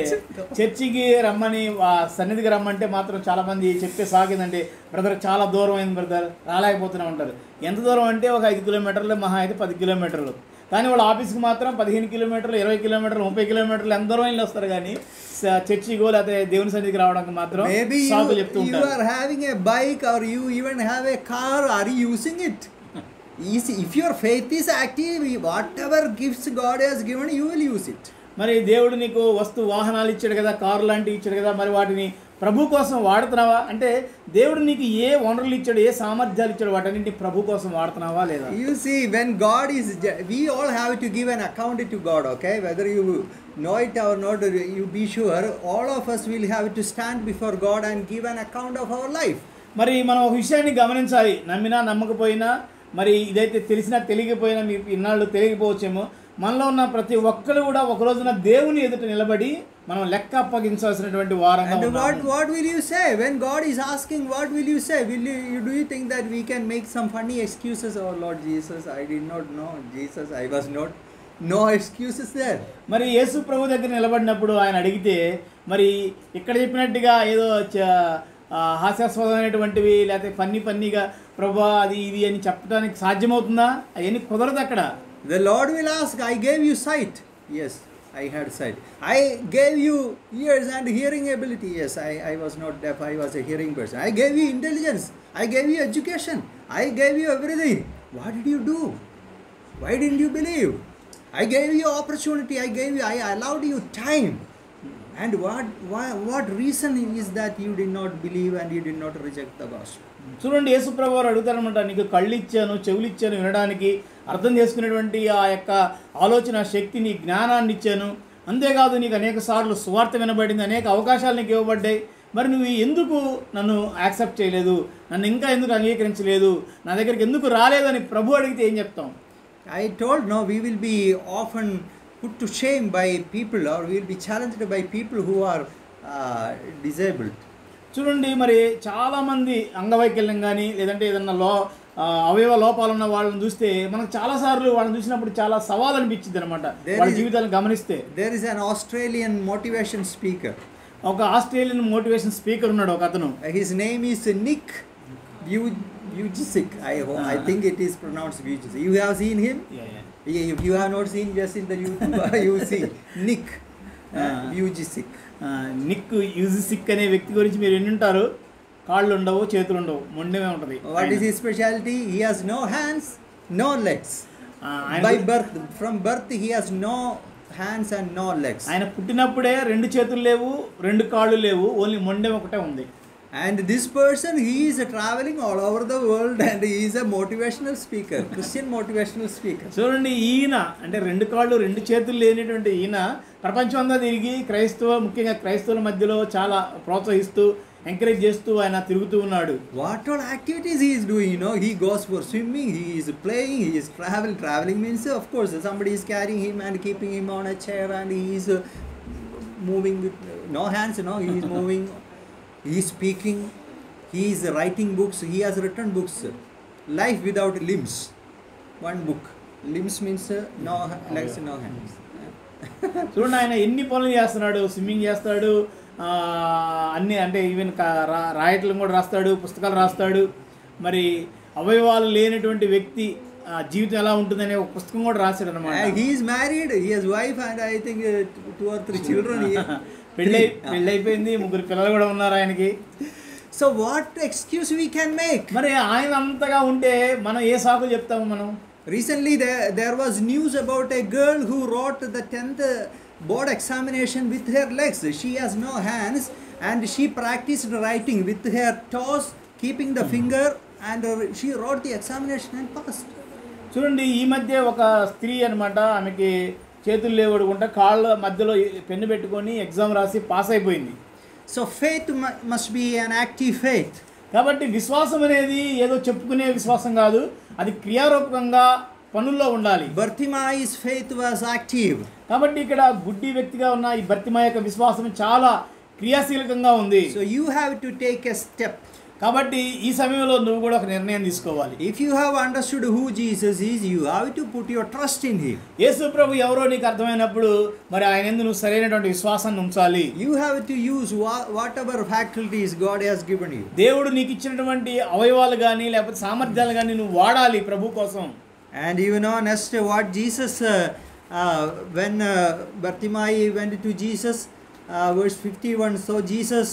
చర్చికి రమ్మని సన్నిధికి రమ్మంటే మాత్రం చాలా మంది చెప్పే సాగిందంటే, brother చాలా దూరం అయింది బ్రదర్, రాలేకపోతూనే ఉంటారు. ఎంత దూరం అంటే ఒక 5 కిలోమీటర్లు, మహా అయితే 10 కిలోమీటర్లు. కానీ వాళ్ళ ఆఫీస్కి మాత్రం 15 కిలోమీటర్లు, 20 కిలోమీటర్లు, 30 కిలోమీటర్లు ఎంత దూరం వెళ్ళి వస్తారు. కానీ చర్చికో లేకపోతే దేవుని సన్నిధికి రావడానికి మాత్రం సాకులు చెప్తూ you ఉంటారు. are having a bike or you even have a car. Are you using it? If your faith is active, whatever gifts God has given, you will use it. మరి దేవుడు నీకు వాహనాలు ఇచ్చాడు కదా, కారు లాంటివి ఇచ్చాడు కదా, మరి వాటిని ప్రభు కోసం వాడుతున్నావా? అంటే దేవుడు నీకు ఏ వనరులు ఇచ్చాడు, ఏ సామర్థ్యాలు ఇచ్చాడు, వాటన్నింటినీ ప్రభు కోసం వాడుతున్నావా లేదా? You see, when God is, we all have to give an account to God, okay? Whether you know it or not, you be sure, all of us will have to stand before God and give an account of our life. మరి మనం ఒక విషయాన్ని గమనించాలి. నమ్మినా నమ్మకపోయినా, మరి ఇదైతే తెలిసినా తెలియకపోయినా, మీకు ఇన్నాళ్ళు తెలియకపోవచ్చేమో, మనలో ఉన్న ప్రతి ఒక్కరు కూడా ఒక రోజున దేవుని ఎదుట నిలబడి మనం లెక్క అప్పగించాల్సినటువంటి వారంగా And ఉన్నాము. what will you say when God is asking? What will you say? Do you think that we can make some funny excuses? Oh Lord Jesus, I did not know. Jesus, I was not. No excuses there. మరి యేసు ప్రభు దగ్గర నిలబడినప్పుడు ఆయన అడిగితే, మరి ఇక్కడ చెప్పినట్టుగా ఏదో హాస్యాస్పదమైనటువంటివి లేకపోతే ఫన్నీగా ప్రభా అది ఇది అని చెప్పడానికి సాధ్యమవుతుందా? అవన్నీ కుదరదు అక్కడ. The Lord will ask, I gave you sight. Yes, I had sight. I gave you ears and hearing ability. Yes, I was not deaf, I was a hearing person. I gave you intelligence. I gave you education. I gave you everything. What did you do? Why didn't you believe? I gave you opportunity. I allowed you time. And what reason is that you did not believe and you did not reject the gospel? చూడండి, యేసు ప్రభు వారు అడుగుతారనమాట, నీకు కళ్ళు ఇచ్చాను, చెవులు ఇచ్చాను, వినడానికి అర్థం చేసుకునేటువంటి ఆ యొక్క ఆలోచన శక్తిని, జ్ఞానాన్ని ఇచ్చాను. అంతేకాదు నీకు అనేక సార్లు సువార్త వినబడింది, అనేక అవకాశాలు నీకు ఇవ్వబడ్డాయి. మరి నువ్వు ఎందుకు నన్ను యాక్సెప్ట్ చేయలేదు, నన్ను ఇంకా ఎందుకు అంగీకరించలేదు, నా దగ్గరికి ఎందుకు రాలేదని ప్రభు అడిగితే ఏం చెప్తాం? I told, no, we will be often put to shame by people, or we will be challenged by people who are disabled. చూడండి, మరి చాలామంది అంగవైకల్యం కానీ లేదంటే ఏదన్నా అవయవ లోపాలు ఉన్న వాళ్ళని చూస్తే మనకు చాలాసార్లు వాళ్ళని చూసినప్పుడు చాలా సవాల్ అనిపించింది అనమాట. వాళ్ళ జీవితాలను గమనిస్తే There is an Australian motivation speaker. ఒక ఆస్ట్రేలియన్ మోటివేషన్ స్పీకర్ ఉన్నాడు ఒక అతను. His name is Nick Vujicic. I think it is pronounced Vujicic. You have seen him? If you have not seen, just in the YouTube you see Nick Vujicic. Nick Vujicic అనే వ్యక్తి గురించి మీరు వింటారు. కాళ్ళు ఉండవు, చేతులు ఉండవు, మొండమే ఉంటుంది. What is his specialty? He has no hands, no legs. By birth, from birth he has no hands and no legs. ఆయన పుట్టినప్పుడే 2 చేతులు లేవు, 2 కాళ్ళు లేవు, ఓన్లీ మొండెం ఒకటే ఉంది. And this person, he is traveling all over the world and he is a motivational speaker, Christian motivational speaker. చూడండి, ఈయన అంటే 2 కాళ్ళు 2 చేతులు లేనిటువంటి ఈయన ప్రపంచం అంతా తిరిగి ముఖ్యంగా క్రైస్తవుల మధ్యలో చాలా ప్రోత్సహిస్తూ, ఎంకరేజ్ చేస్తూ ఆయన తిరుగుతూ ఉన్నాడు. What all activities he is doing, he goes for swimming, he is playing, he is traveling means of course somebody is carrying him and keeping him on a chair and he is moving with no hands, he is moving. He is speaking, he is writing books, he has written books. Life without limbs. One book. Limbs means no legs, no hands. చూడండి, ఆయన ఎన్ని పనులు చేస్తున్నాడు. Swimming చేస్తాడు, అన్నీ అంటే even రాయటం కూడా రాస్తాడు, పుస్తకాలు రాస్తాడు. మరి అవయవాలు లేనటువంటి వ్యక్తి జీవితం ఎలా ఉంటుందనే ఒక పుస్తకం కూడా రాశాడు అనమాట. He is married, he has wife and I think 2 or 3 children. పెళ్ళైపోయింది, 3 పిల్లలు కూడా ఉన్నారు ఆయనకి. So what excuse we can make? మరి ఆయన అంతగా ఉంటే మనం ఏ సాకులు చెప్తాము మనం? Recently there was news about a girl who wrote the 10th board examination with her legs. She has no hands and she practiced writing with her toes, keeping the finger and she wrote the examination and passed. చూడండి, ఈ మధ్య ఒక స్త్రీ అనమాట, ఆమెకి చేతులు లేవడుకుంటా కాళ్ళ మధ్యలో పెన్ను పెట్టుకొని ఎగ్జామ్ రాసి పాస్ అయిపోయింది. So faith must be an active faith. కాబట్టి విశ్వాసం అనేది ఏదో చెప్పుకునే విశ్వాసం కాదు, అది క్రియారూపకంగా పనుల్లో ఉండాలి. Bartimaeus faith was active. కాబట్టి ఇక్కడ గుడ్డి వ్యక్తిగా ఉన్న ఈ బర్తిమాయి యొక్క విశ్వాసం చాలా క్రియాశీలకంగా ఉంది. So you have to take a step. కాబట్టి ఈ సమయంలో నువ్వు కూడా ఒక నిర్ణయం తీసుకోవాలి. If you have understood who Jesus is, you have to put your trust in him. యేసు ప్రభు ఎవరో నీకు అర్థమైనప్పుడు మరి ఆయన యందు నువ్వు సరైనటువంటి విశ్వాసాన్ని ఉంచాలి. You have to use whatever faculties God has given you. దేవుడు నీకు ఇచ్చినటువంటి అవయవాలు కానీ లేకపోతే సామర్థ్యాలు కానీ నువ్వు వాడాలి ప్రభు కోసం. And you know next what Jesus when Bartimaeus went to Jesus, verse 51, so Jesus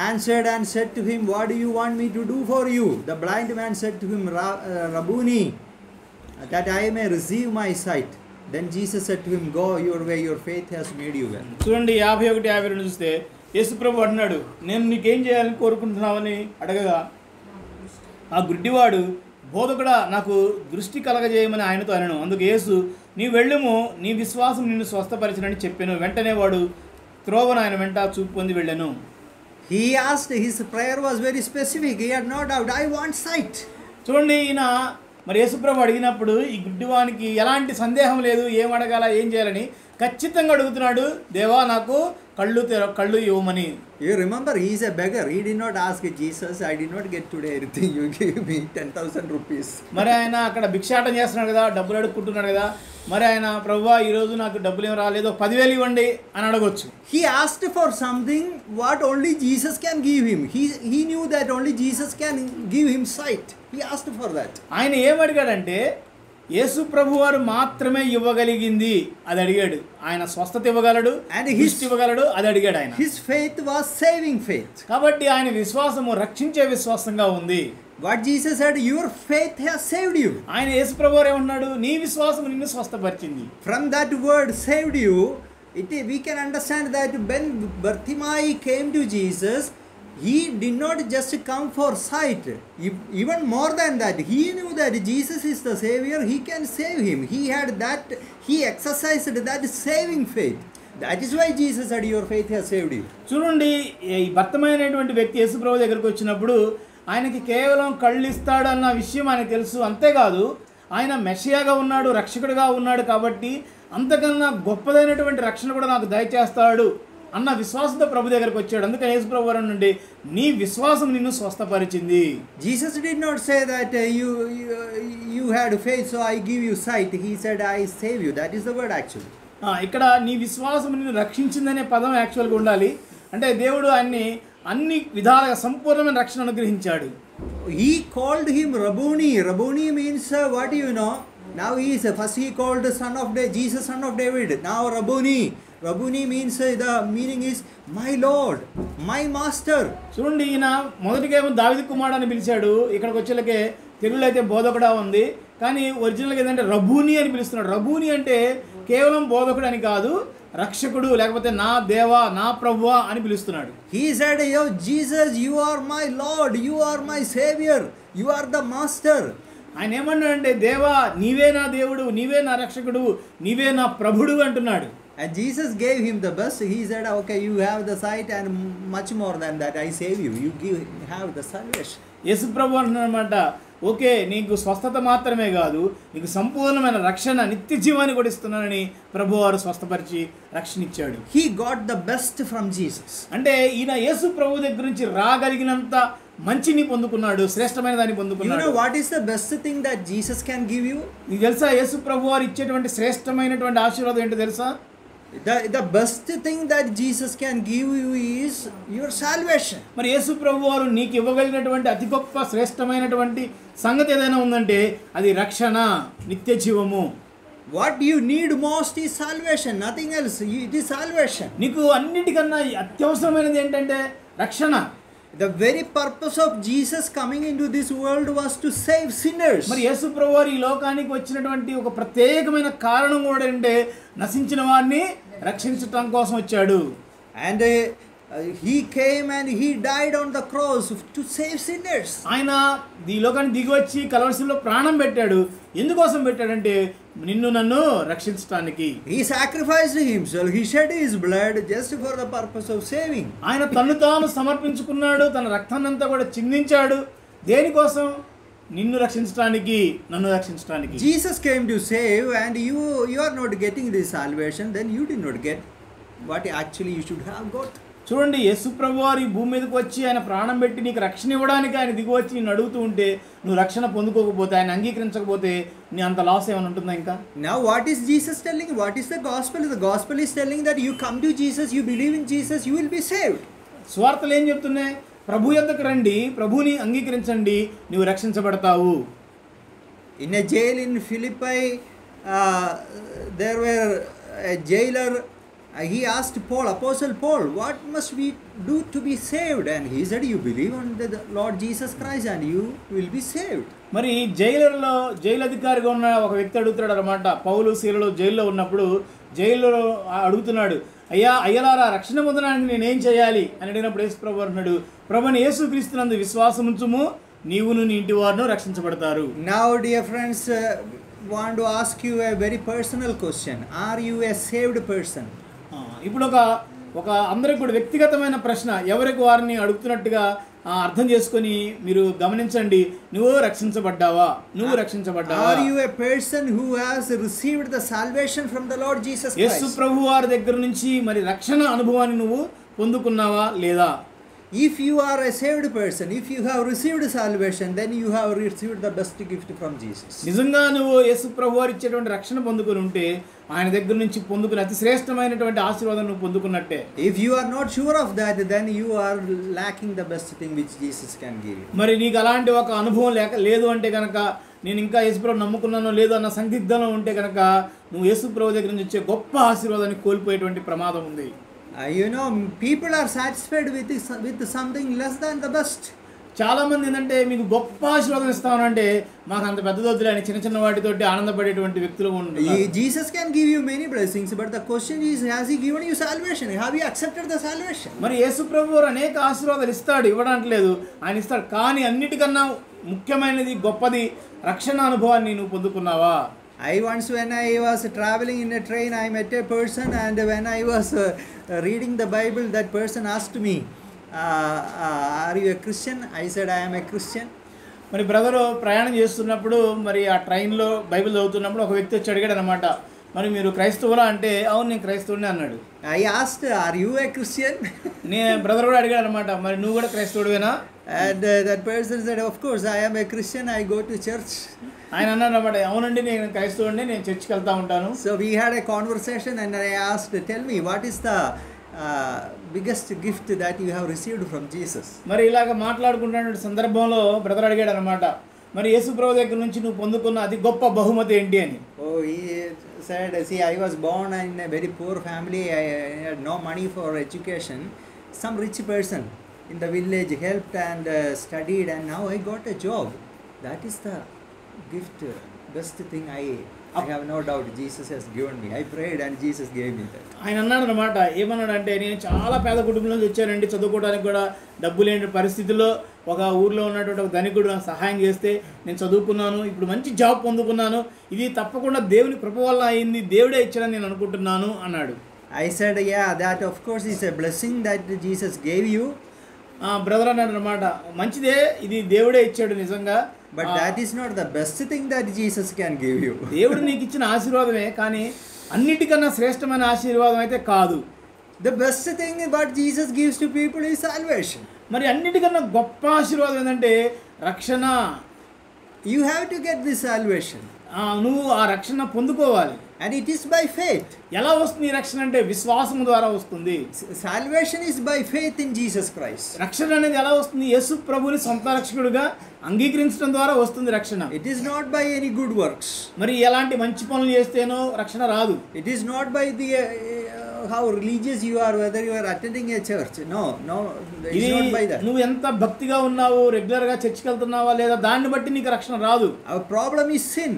answered and said to him, what do you want me to do for you? The blind man said to him, Rabboni, that I may receive my sight. Then Jesus said to him, go your way, your faith has made you well. చూడండి 51-52 చూస్తే యేసు ప్రభు అన్నాడు, నేను నీకేం చేయాలని కోరుకుంటున్నావని అడగగా ఆ గుడ్డివాడు, బోధకుడా నాకు దృష్టి కలగజేయమని ఆయనతో అనను. అందుకు యేసు, నీ వెళ్ళుము, నీ విశ్వాసం నిన్ను స్వస్థపరిచినని చెప్పాను. వెంటనే వాడు త్రోవను ఆయన వెంట చూపు పొంది వెళ్ళాను. He asked, his prayer was very specific. He had no doubt, I want sight. చూడండి, ఈయన మరి యేసుప్రభు అడిగినప్పుడు ఈ గుడ్డివానికి ఎలాంటి సందేహం లేదు, ఏం అడగాల ఏం చేయాలని ఖచ్చితంగా అడుగుతున్నాడు, దేవా నాకు కళ్ళు ఇవ్వమని. You remember, he is a beggar. He did not ask Jesus, I did not get today anything, you give me 10,000 rupees. మరి ఆయన అక్కడ భిక్షాటం చేస్తున్నాడు కదా, డబ్బులు అడుక్కుంటున్నాడు కదా, మరి ఆయన ప్రభువా ఈరోజు నాకు డబ్బులు ఏం రాలేదు, 10,000 ఇవ్వండి అని అడగొచ్చు. He asked for something what only Jesus can give him. He knew that only Jesus can give him sight. He asked for that. ఆయన ఏం అడిగాడంటే యేసు ప్రభు వారు మాత్రమే ఇవ్వగలిగింది అది అడిగాడు. ఆయన స్వస్థత ఇవ్వగలడు, దృష్టి ఇవ్వగలడు, అది అడిగాడు ఆయన. His faith was saving faith. కాబట్టి ఆయన విశ్వాసము రక్షించే విశ్వాసంగా ఉంది. What Jesus said, your faith has saved you. ఆయన యేసు ప్రభు వారు ఏమన్నాడు, నీ విశ్వాసం నిన్ను స్వస్థపరిచింది. From that word saved you, we can understand that when Bartimaeus came to Jesus, he did not just come for sight. Even more than that, he knew that Jesus is the Savior, he can save him. He exercised that saving faith. That is why Jesus said, your faith has saved you. చూడండి, ఈ భర్తమైనటువంటి వ్యక్తి యేసు ప్రభు దగ్గరికి వచ్చినప్పుడు ఆయనకి కేవలం కళ్ళు ఇస్తాడు అన్న విషయం ఆయనకు తెలుసు. అంతేకాదు ఆయన మెషియాగా ఉన్నాడు, రక్షకుడిగా ఉన్నాడు, కాబట్టి అంతకన్నా గొప్పదైనటువంటి రక్షణ కూడా నాకు దయచేస్తాడు అన్న విశ్వాసంతో ప్రభు దగ్గరికి వచ్చాడు. అందుకని యేసు ప్రభు వారి నుండి నీ విశ్వాసం నిన్ను స్వస్థపరిచింది. Jesus did not say that you had faith so I give you sight. He said I save you. That is the word actually. ఇక్కడ నీ విశ్వాసం నిన్ను రక్షించిందనే పదం యాక్చువల్గా ఉండాలి. అంటే దేవుడు ఆయన్ని అన్ని విధాలుగా సంపూర్ణమైన రక్షణ అనుగ్రహించాడు. He called him Rabboni. Rabboni means what do you know? Now first he called the son of Jesus, son of David. Now Rabboni. Rabboni means the meaning is my Lord, my master. చూడండి, ఈయన మొదటిగా ఏమో దావీదు కుమారుడు అని పిలిచాడు. ఇక్కడికి వచ్చేలకే తెలుగులో అయితే బోధకుడా ఉంది, కానీ ఒరిజినల్గా ఏంటంటే రబూని అని పిలుస్తున్నాడు. రబూని అంటే కేవలం బోధకుడు అని కాదు, రక్షకుడు లేకపోతే నా దేవా నా ప్రభువా అని పిలుస్తున్నాడు. He said, yo Jesus, you are my Lord, you are my Savior, you are the master. ఆయన ఏమన్నాడంటే, దేవా నీవే నా దేవుడు, నీవే నా రక్షకుడు, నీవే నా ప్రభుడు అంటున్నాడు. And Jesus gave him the best. He said, okay, you have the sight and much more than that, I save you. You have the salvation. Yesu ప్రభు అంటున్నాడన్నమాట, ఓకే నీకు స్వస్థత మాత్రమే కాదు, నీకు సంపూర్ణమైన రక్షణ నిత్య జీవాన్ని కూడా ఇస్తున్నానని ప్రభు వారు స్వస్థపరిచి రక్షణ ఇచ్చాడు. He got the best from Jesus. అంటే ఈయన యేసు ప్రభు దగ్గర నుంచి రాగలిగినంత మంచిని పొందుకున్నాడు, శ్రేష్టమైన దాన్ని పొందుకున్నాడు. You know what is the best thing that Jesus can give you? నీకు తెలుసా యేసు ప్రభు వారు ఇచ్చేటువంటి శ్రేష్టమైనటువంటి ఆశీర్వాదం ఏంటో తెలుసా? The best thing that Jesus can give you is your salvation. మరి యేసు ప్రభు వారు నీకు ఇవ్వగలిగినటువంటి అతి గొప్ప శ్రేష్టమైనటువంటి సంగతి ఏదైనా ఉందంటే అది రక్షణ, నిత్య జీవము. What you need most is salvation, nothing else. It is salvation. నీకు అన్నిటికన్నా అత్యవసరమైనది ఏంటంటే రక్షణ. The very purpose of Jesus coming into this world was to save sinners. మరి యేసు ప్రభు వారు ఈ లోకానికి వచ్చినటువంటి ఒక ప్రత్యేకమైన కారణం కూడా అంటే నశించిన వారిని రక్షించటం కోసం వచ్చాడు. And He came and he died on the cross to save sinners. ఆయన ఈ లోకానికి దిగి వచ్చి కలవరిశిలో ప్రాణం పెట్టాడు. ఎందుకోసం పెట్టాడంటే నిన్ను నన్ను రక్షించడానికి. He sacrificed himself. He shed his blood just for the purpose of saving. ఆయన తన్ను తాను సమర్పించుకున్నాడు. తన రక్తాన్నంతా కూడా చిందించాడు. దేనికోసం? నిన్ను రక్షించడానికి, నన్ను రక్షించడానికి. Jesus came to save, and you are not getting this salvation, then you did not get what actually you should have got. చూడండి, యేసు ప్రభు వారు ఈ భూమి మీదకి వచ్చి ఆయన ప్రాణం పెట్టి నీకు రక్షణ ఇవ్వడానికి ఆయన దిగి వచ్చి నేను అడుగుతూ ఉంటే నువ్వు రక్షణ పొందుకోకపోతే, ఆయన అంగీకరించకపోతే నీ అంత లాస్ ఏమైనా ఉంటుందా ఇంకా? Now what is Jesus telling? What is the gospel? The gospel is telling that you come to Jesus, you believe in Jesus, you will be saved. స్వార్థలు ఏం చెప్తున్నాయి? ప్రభు యొద్దకు రండి, ప్రభుని అంగీకరించండి, నువ్వు రక్షించబడతావు. In a jail in Philippi, there were a jailer. He asked Paul, Apostle Paul, what must we do to be saved? And he said, you believe on the Lord Jesus Christ and you will be saved. మరి jail అధికారిగా ఉన్న ఒక వ్యక్తి అడుగుతాడు అనమాట. పౌలు శీలలో జైల్లో ఉన్నప్పుడు జైల్లో అడుగుతున్నాడు, అయ్యలారా రక్షణ పొందడానికి నేనేం చేయాలి అని అడిగినప్పుడు యేసు ప్రభు అన్నాడు, ప్రభుని యేసుక్రీస్తునందు విశ్వాసం ఉంచుము, నీవును నీ ఇంటి వారును రక్షించబడతారు. Now dear friends, want to ask you a very personal question. Are you a saved person? ఇప్పుడు ఒక అందరికి కూడా వ్యక్తిగతమైన ప్రశ్న, ఎవరికి వారిని అడుగుతున్నట్టుగా అర్థం చేసుకొని మీరు గమనించండి. నువ్వు రక్షించబడ్డావా? నువ్వు రక్షించబడ్డావా? Are you a person who has received the salvation from the Lord Jesus Christ? యేసు ప్రభు వారి దగ్గర నుంచి మరి రక్షణ అనుభవాన్ని నువ్వు పొందుకున్నావా లేదా? If you are a saved person, if you have received salvation, then you have received the best gift from Jesus. నిజంగా నువ్వు యేసు ప్రభు వారు ఇచ్చేటువంటి రక్షణ పొందుకొని ఉంటే ఆయన దగ్గర నుంచి పొందుకునే అతి శ్రేష్టమైనటువంటి ఆశీర్వాదం నువ్వు పొందుకున్నట్టే. If you are not sure of that, then you are lacking the best thing which Jesus can give you. మరి నీకు అలాంటి ఒక అనుభవం లేదు అంటే కనుక, నేను ఇంకా యేసు ప్రభు నమ్ముకున్నానో లేదో అన్న సందిగ్ధంలో ఉంటే కనుక నువ్వు యేసు ప్రభు దగ్గర నుంచి వచ్చే గొప్ప ఆశీర్వాదాన్ని కోల్పోయేటువంటి ప్రమాదం ఉంది. People are satisfied with something less than the best. చాలా మంది ఏంటంటే మీకు గొప్ప ఆశీర్వాదం ఇస్తామనంటే మాకు అంత పెద్ద దొద్దులే అని చిన్న చిన్న వాటితోటి ఆనందపడేటువంటి వ్యక్తులు ఉంటారు. Jesus can give you many blessings, but the question is, has he given you salvation? Have you accepted the salvation? మరి యేసు ప్రభువు అనేక ఆశీర్వాదాలు ఇస్తాడు, ఇవ్వడానికి లేదు, ఆయన ఇస్తాడు. కానీ అన్నిటికన్నా ముఖ్యమైనది, గొప్పది రక్షణ అనుభవాన్ని నువ్వు పొందుకున్నావా? Once when I was traveling in a train, I met a person, and when I was reading the Bible, that person asked me, are you a Christian? I said, I am a Christian. మరి brother ప్రయాణం చేస్తున్నప్పుడు మరి ఆ ట్రైన్లో Bible చదువుతున్నప్పుడు ఒక వ్యక్తి వచ్చి అడిగాడు అనమాట, మరి మీరు క్రైస్తవులా అంటే అవును నేను క్రైస్తవుని అన్నాడు. I asked, are you a Christian? Brother కూడా అడిగాడు అనమాట, మరి నువ్వు కూడా క్రైస్తవుడివేనా? And that person said, of course I am a Christian, I go to church. ఆయన అన్నాడు అనమాట, అవునండి నేను క్రైస్తవుడిని, నేను చర్చికి వెళ్తా ఉంటాను. So we had a conversation, and I asked, tell me, what is the biggest gift that you have received from Jesus? మరి ఇలాగ మాట్లాడుకుంటున్న సందర్భంలో బ్రదర్ అడిగాడు అనమాట, మరి యేసు ప్రభు దగ్గర నుంచి నువ్వు పొందుకున్న అతి గొప్ప బహుమతి ఏంటి అని. Oh, he said, see, I was born in a very poor family, I had no money for education. Some rich person in the village helped and studied, and now I got a job. That is the gift, best thing I have no doubt Jesus has given me. I prayed and Jesus gave me that. ఆయన అన్నాడు అనమాట, ఏమన్నాడంటే, నేను చాలా పేద కుటుంబం నుంచి వచ్చానండి, చదువుకోవడానికి కూడా డబ్బు లేని పరిస్థితుల్లో ఒక ఊర్లో ఉన్నటువంటి ఒక ధనికుడు నాకు సహాయం చేస్తే నేను చదువుకున్నాను, ఇప్పుడు మంచి జాబ్ పొందుకున్నాను, ఇది తప్పకుండా దేవుని కృప వల్ల అయింది, దేవుడే ఇచ్చాడని నేను అనుకుంటున్నాను అన్నాడు. I said, yeah, that of course is a blessing that Jesus gave you. Brother అన్నాడు అనమాట, మంచిదే, ఇది దేవుడే ఇచ్చాడు నిజంగా, but that is not the best thing that Jesus can give you. దేవుడు నీకు ఇచ్చిన ఆశీర్వాదమే, కానీ అన్నిటికన్నా శ్రేష్టమైన ఆశీర్వాదం అయితే కాదు. The best thing what Jesus gives to people is salvation. మరి అన్నిటికన్నా గొప్ప ఆశీర్వాదం ఏంటంటే రక్షణ. You have to get this salvation. నువ్వు ఆ రక్షణ పొందుకోవాలి. And it is by faith. ఎలా వస్తుంది రక్షణ అంటే విశ్వాసం ద్వారా వస్తుంది. Salvation is by faith in Jesus Christ. రక్షణ అనేది ఎలా వస్తుంది? యేసు ప్రభువుని సొంత రక్షకుడిగా అంగీకరించడం ద్వారా వస్తుంది రక్షణ. It is not by any good works. మరి ఎలాంటి మంచి పనులు చేస్తేనో రక్షణ రాదు. It is not by the how religious you are, whether you are attending a church. No, it is not by that. నువ్వు ఎంత భక్తిగా ఉన్నావు, రెగ్యులర్ గా చర్చికి వెళ్తున్నావా లేదా, దాన్ని బట్టి నీకు రక్షణ రాదు. Our problem is sin.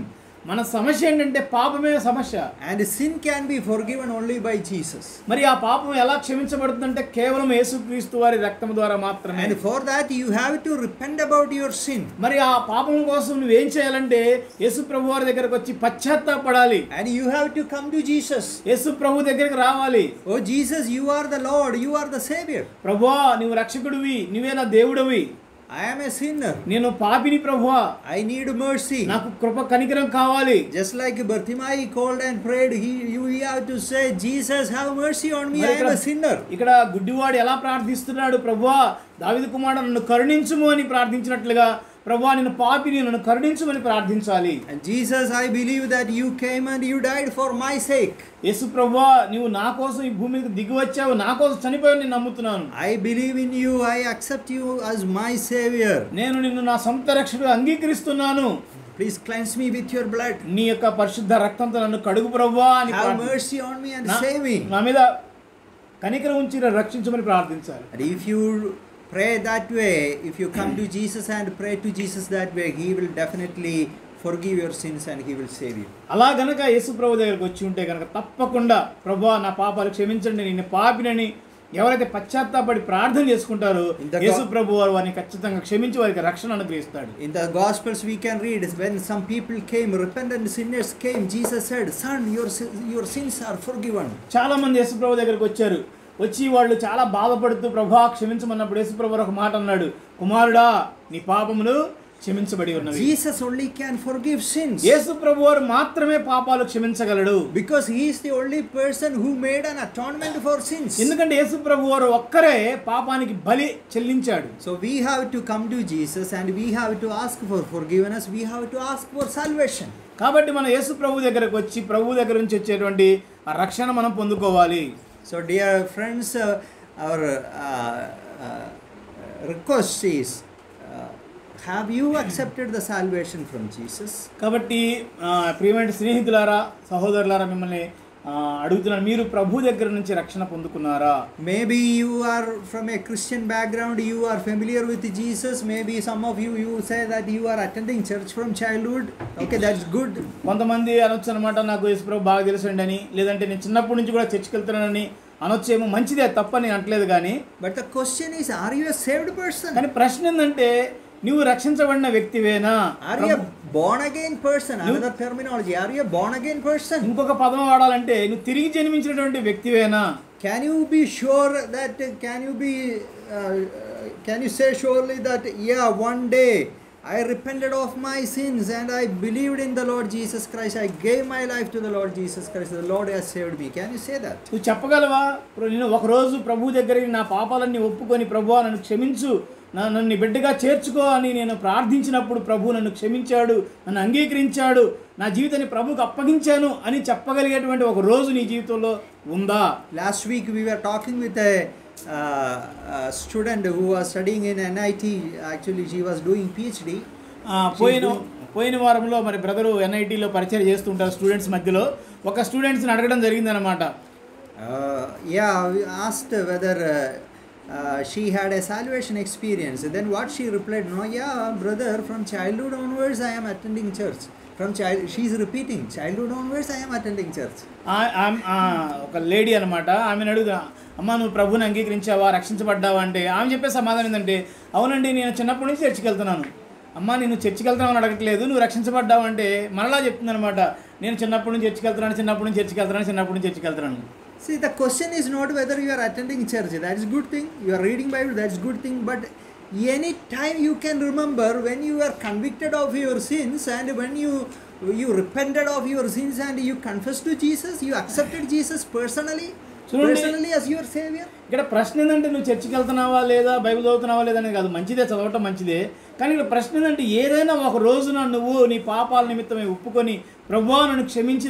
మన సమస్య ఏంటంటే పాపమే సమస్య. And sin can be forgiven only by Jesus. మరి ఆ పాపం ఎలా క్షమించబడుతుందంటే కేవలం యేసుక్రీస్తు వారి రక్తం ద్వారా మాత్రమే. And for that you have to repent about your sin. మరి ఆ పాపం కోసం నువ్వేం చేయాలంటే యేసు ప్రభు వారి దగ్గరకు వచ్చి పశ్చాత్తాపడాలి. And you have to come to Jesus. యేసు ప్రభు దగ్గరికి రావాలి. Oh Jesus, you are the Lord, you are the Savior. ప్రభువా నువ్వు రక్షకుడివి, నువ్వే నా దేవుడివి. I am a sinner. నేను పాపిని ప్రభువా, I need mercy. నాకు కృప కనికరం కావాలి. Just like Bartimaeus called and prayed, you have to say, Jesus, have mercy on me, I am a sinner. ఇక్కడ గుడ్డివాడు ఎలా ప్రార్థిస్తున్నాడు, ప్రభువా దావీదు కుమారుడా నన్ను కరుణించుము అని ప్రార్థించినట్లుగా ప్రభువా నేను పాపిని, నన్ను కరుణించుమని ప్రార్థించాలి. And Jesus, I believe that you came and you died for my sake. యేసు ప్రభువా నీవు నా కోసం ఈ భూమి మీదకి దిగి వచ్చావు, నా కోసం చనిపోయావు, నేను నమ్ముతున్నాను. I believe in you, I accept you as my Savior. నేను నిన్ను నా సొంత రక్షకుడిగా అంగీకరిస్తున్నాను. Please cleanse me with your blood. నీ యొక్క పరిశుద్ధ రక్తంతో నన్ను కడుగు ప్రభువా అని Have mercy on me and save me. నా మీద కనికరం ఉంచి రక్షించమని ప్రార్థించాలి. And if you pray that way, if you come to Jesus and pray to Jesus that way, He will definitely forgive your sins and He will save you. అలా గనక యేసు ప్రభు దగ్గరికి వచ్చి ఉంటే గనక తప్పకుండా ప్రభువా నా పాపాలు క్షమించండి, నేను పాపినని ఎవరైతే పశ్చాత్తాపడి ప్రార్థన చేసుకుంటారో యేసు ప్రభు వారు వారిని ఖచ్చితంగా క్షమించి వారికి రక్షణ అనుగ్రహిస్తాడు. In the Gospels we can read, when some people came, repentant sinners came, Jesus said, "Son, your sins are forgiven." చాలా మంది యేసు ప్రభు దగ్గరికి వచ్చారు. వచ్చి వాళ్ళు చాలా బాధపడుతూ ప్రభువా క్షమించమన్నప్పుడు యేసు ప్రభు ఒక మాట అన్నాడు, కుమారుడా నీ పాపములు క్షమించబడి ఉన్నవి. Jesus only can forgive sins. యేసు ప్రభు వారు మాత్రమే పాపాలు క్షమించగలడు. Because He is the only person who made an atonement for sins. ఎందుకంటే యేసు ప్రభు వారు ఒక్కరే పాపానికి బలి చెల్లించాడు. So we have to come to Jesus and we have to ask for forgiveness. We have to ask for salvation. కాబట్టి మనం యేసు ప్రభు దగ్గరకు వచ్చి ప్రభు దగ్గర నుంచి వచ్చేటువంటి ఆ రక్షణ మనం పొందుకోవాలి. So dear friends, our request is, have you accepted the salvation from Jesus? కాబట్టి ప్రియమైన స్నేహితులారా సహోదరులారా మిమ్మల్ని అడుగుతున్నాను, మీరు ప్రభు దగ్గర నుంచి రక్షణ పొందుకున్నారా? Maybe you are from a Christian background, you are familiar with Jesus. Maybe some of you say that you are attending church from childhood. Okay, that's good. కొంతమంది అనొచ్చు అనమాట, నాకు యేసు ప్రభు బాగా తెలుసండి అని, లేదంటే నేను చిన్నప్పటి నుంచి కూడా చర్చికి వెళ్తున్నానని అనొచ్చేమో. మంచిదే, తప్పని అనట్లేదు. కానీ But the question is, are you a saved person? కానీ ప్రశ్న ఏంటంటే నువ్వు రక్షించబడిన వ్యక్తివేనా? Are you a born again person? Another terminology, are you a born again person? ఇంకొక పదం వాడాలంటే నువ్వు తిరిగి జన్మించినటువంటి వ్యక్తివేనా? Can you be sure that, can you say surely that, yeah, one day I repented of my sins and I believed in the Lord Jesus Christ, I gave my life to the Lord Jesus Christ, the Lord has saved me? Can you say that? నువ్వు చెప్పగలవా? నేను ఒకరోజు ప్రభు దగ్గరికి నా పాపాలన్నీ ఒప్పుకొని ప్రభువా నన్ను క్షమించు, నన్ను బిడ్డగా చేర్చుకో అని నేను ప్రార్థించినప్పుడు ప్రభు నన్ను క్షమించాడు, నన్ను అంగీకరించాడు, నా జీవితాన్ని ప్రభుకు అప్పగించాను అని చెప్పగలిగేటువంటి ఒక రోజు నీ జీవితంలో ఉందా? Last week we were talking with a student who was studying in NIT. Actually she was doing PhD. పోయిన వారంలో మరి బ్రదరు NITలో పరిచయం చేస్తుంటారు స్టూడెంట్స్ మధ్యలో. ఒక స్టూడెంట్స్ని అడగడం జరిగిందనమాట. Yeah, we asked whether she had a salvation experience. Then what she replied, no, yeah brother, from childhood onwards I am attending church. She is repeating, childhood onwards I am attending church. ఒక lady అనమాట. ఆమెను అడుగుదా, అమ్మ నువ్వు ప్రభుని అంగీకరించావా, రక్షించబడ్డావా అంటే ఆమె చెప్పే సమాధానం ఏంటంటే, అవునండి నేను చిన్నప్పటి నుంచి చర్చికి వెళ్తున్నాను. అమ్మ నేను చర్చికి వెళ్తున్నావు అని అడగట్లేదు, నువ్వు రక్షించబడ్డావు అంటే మరలా చెప్తుంది అనమాట, నేను చిన్నప్పటి నుంచి చర్చికి వెళ్తున్నాను. See, the question is not whether you are attending church. That is good thing. You are reading Bible, that's good thing. But any time you can remember when you are convicted of your sins and when you repented of your sins and you confessed to Jesus, you accepted Jesus personally as your Savior. ఇక్కడ ప్రశ్న ఏంటంటే నువ్వు చర్చికి వెళ్తున్నావా లేదా, Bible చదువుతున్నావా లేదా అనేది కాదు. మంచిదే, చదవటం మంచిదే. కానీ ఇక్కడ ప్రశ్న ఏంటంటే ఏదైనా ఒక రోజున నువ్వు నీ పాపాల నిమిత్తమే ఒప్పుకొని ప్రభువా నన్ను క్షమించి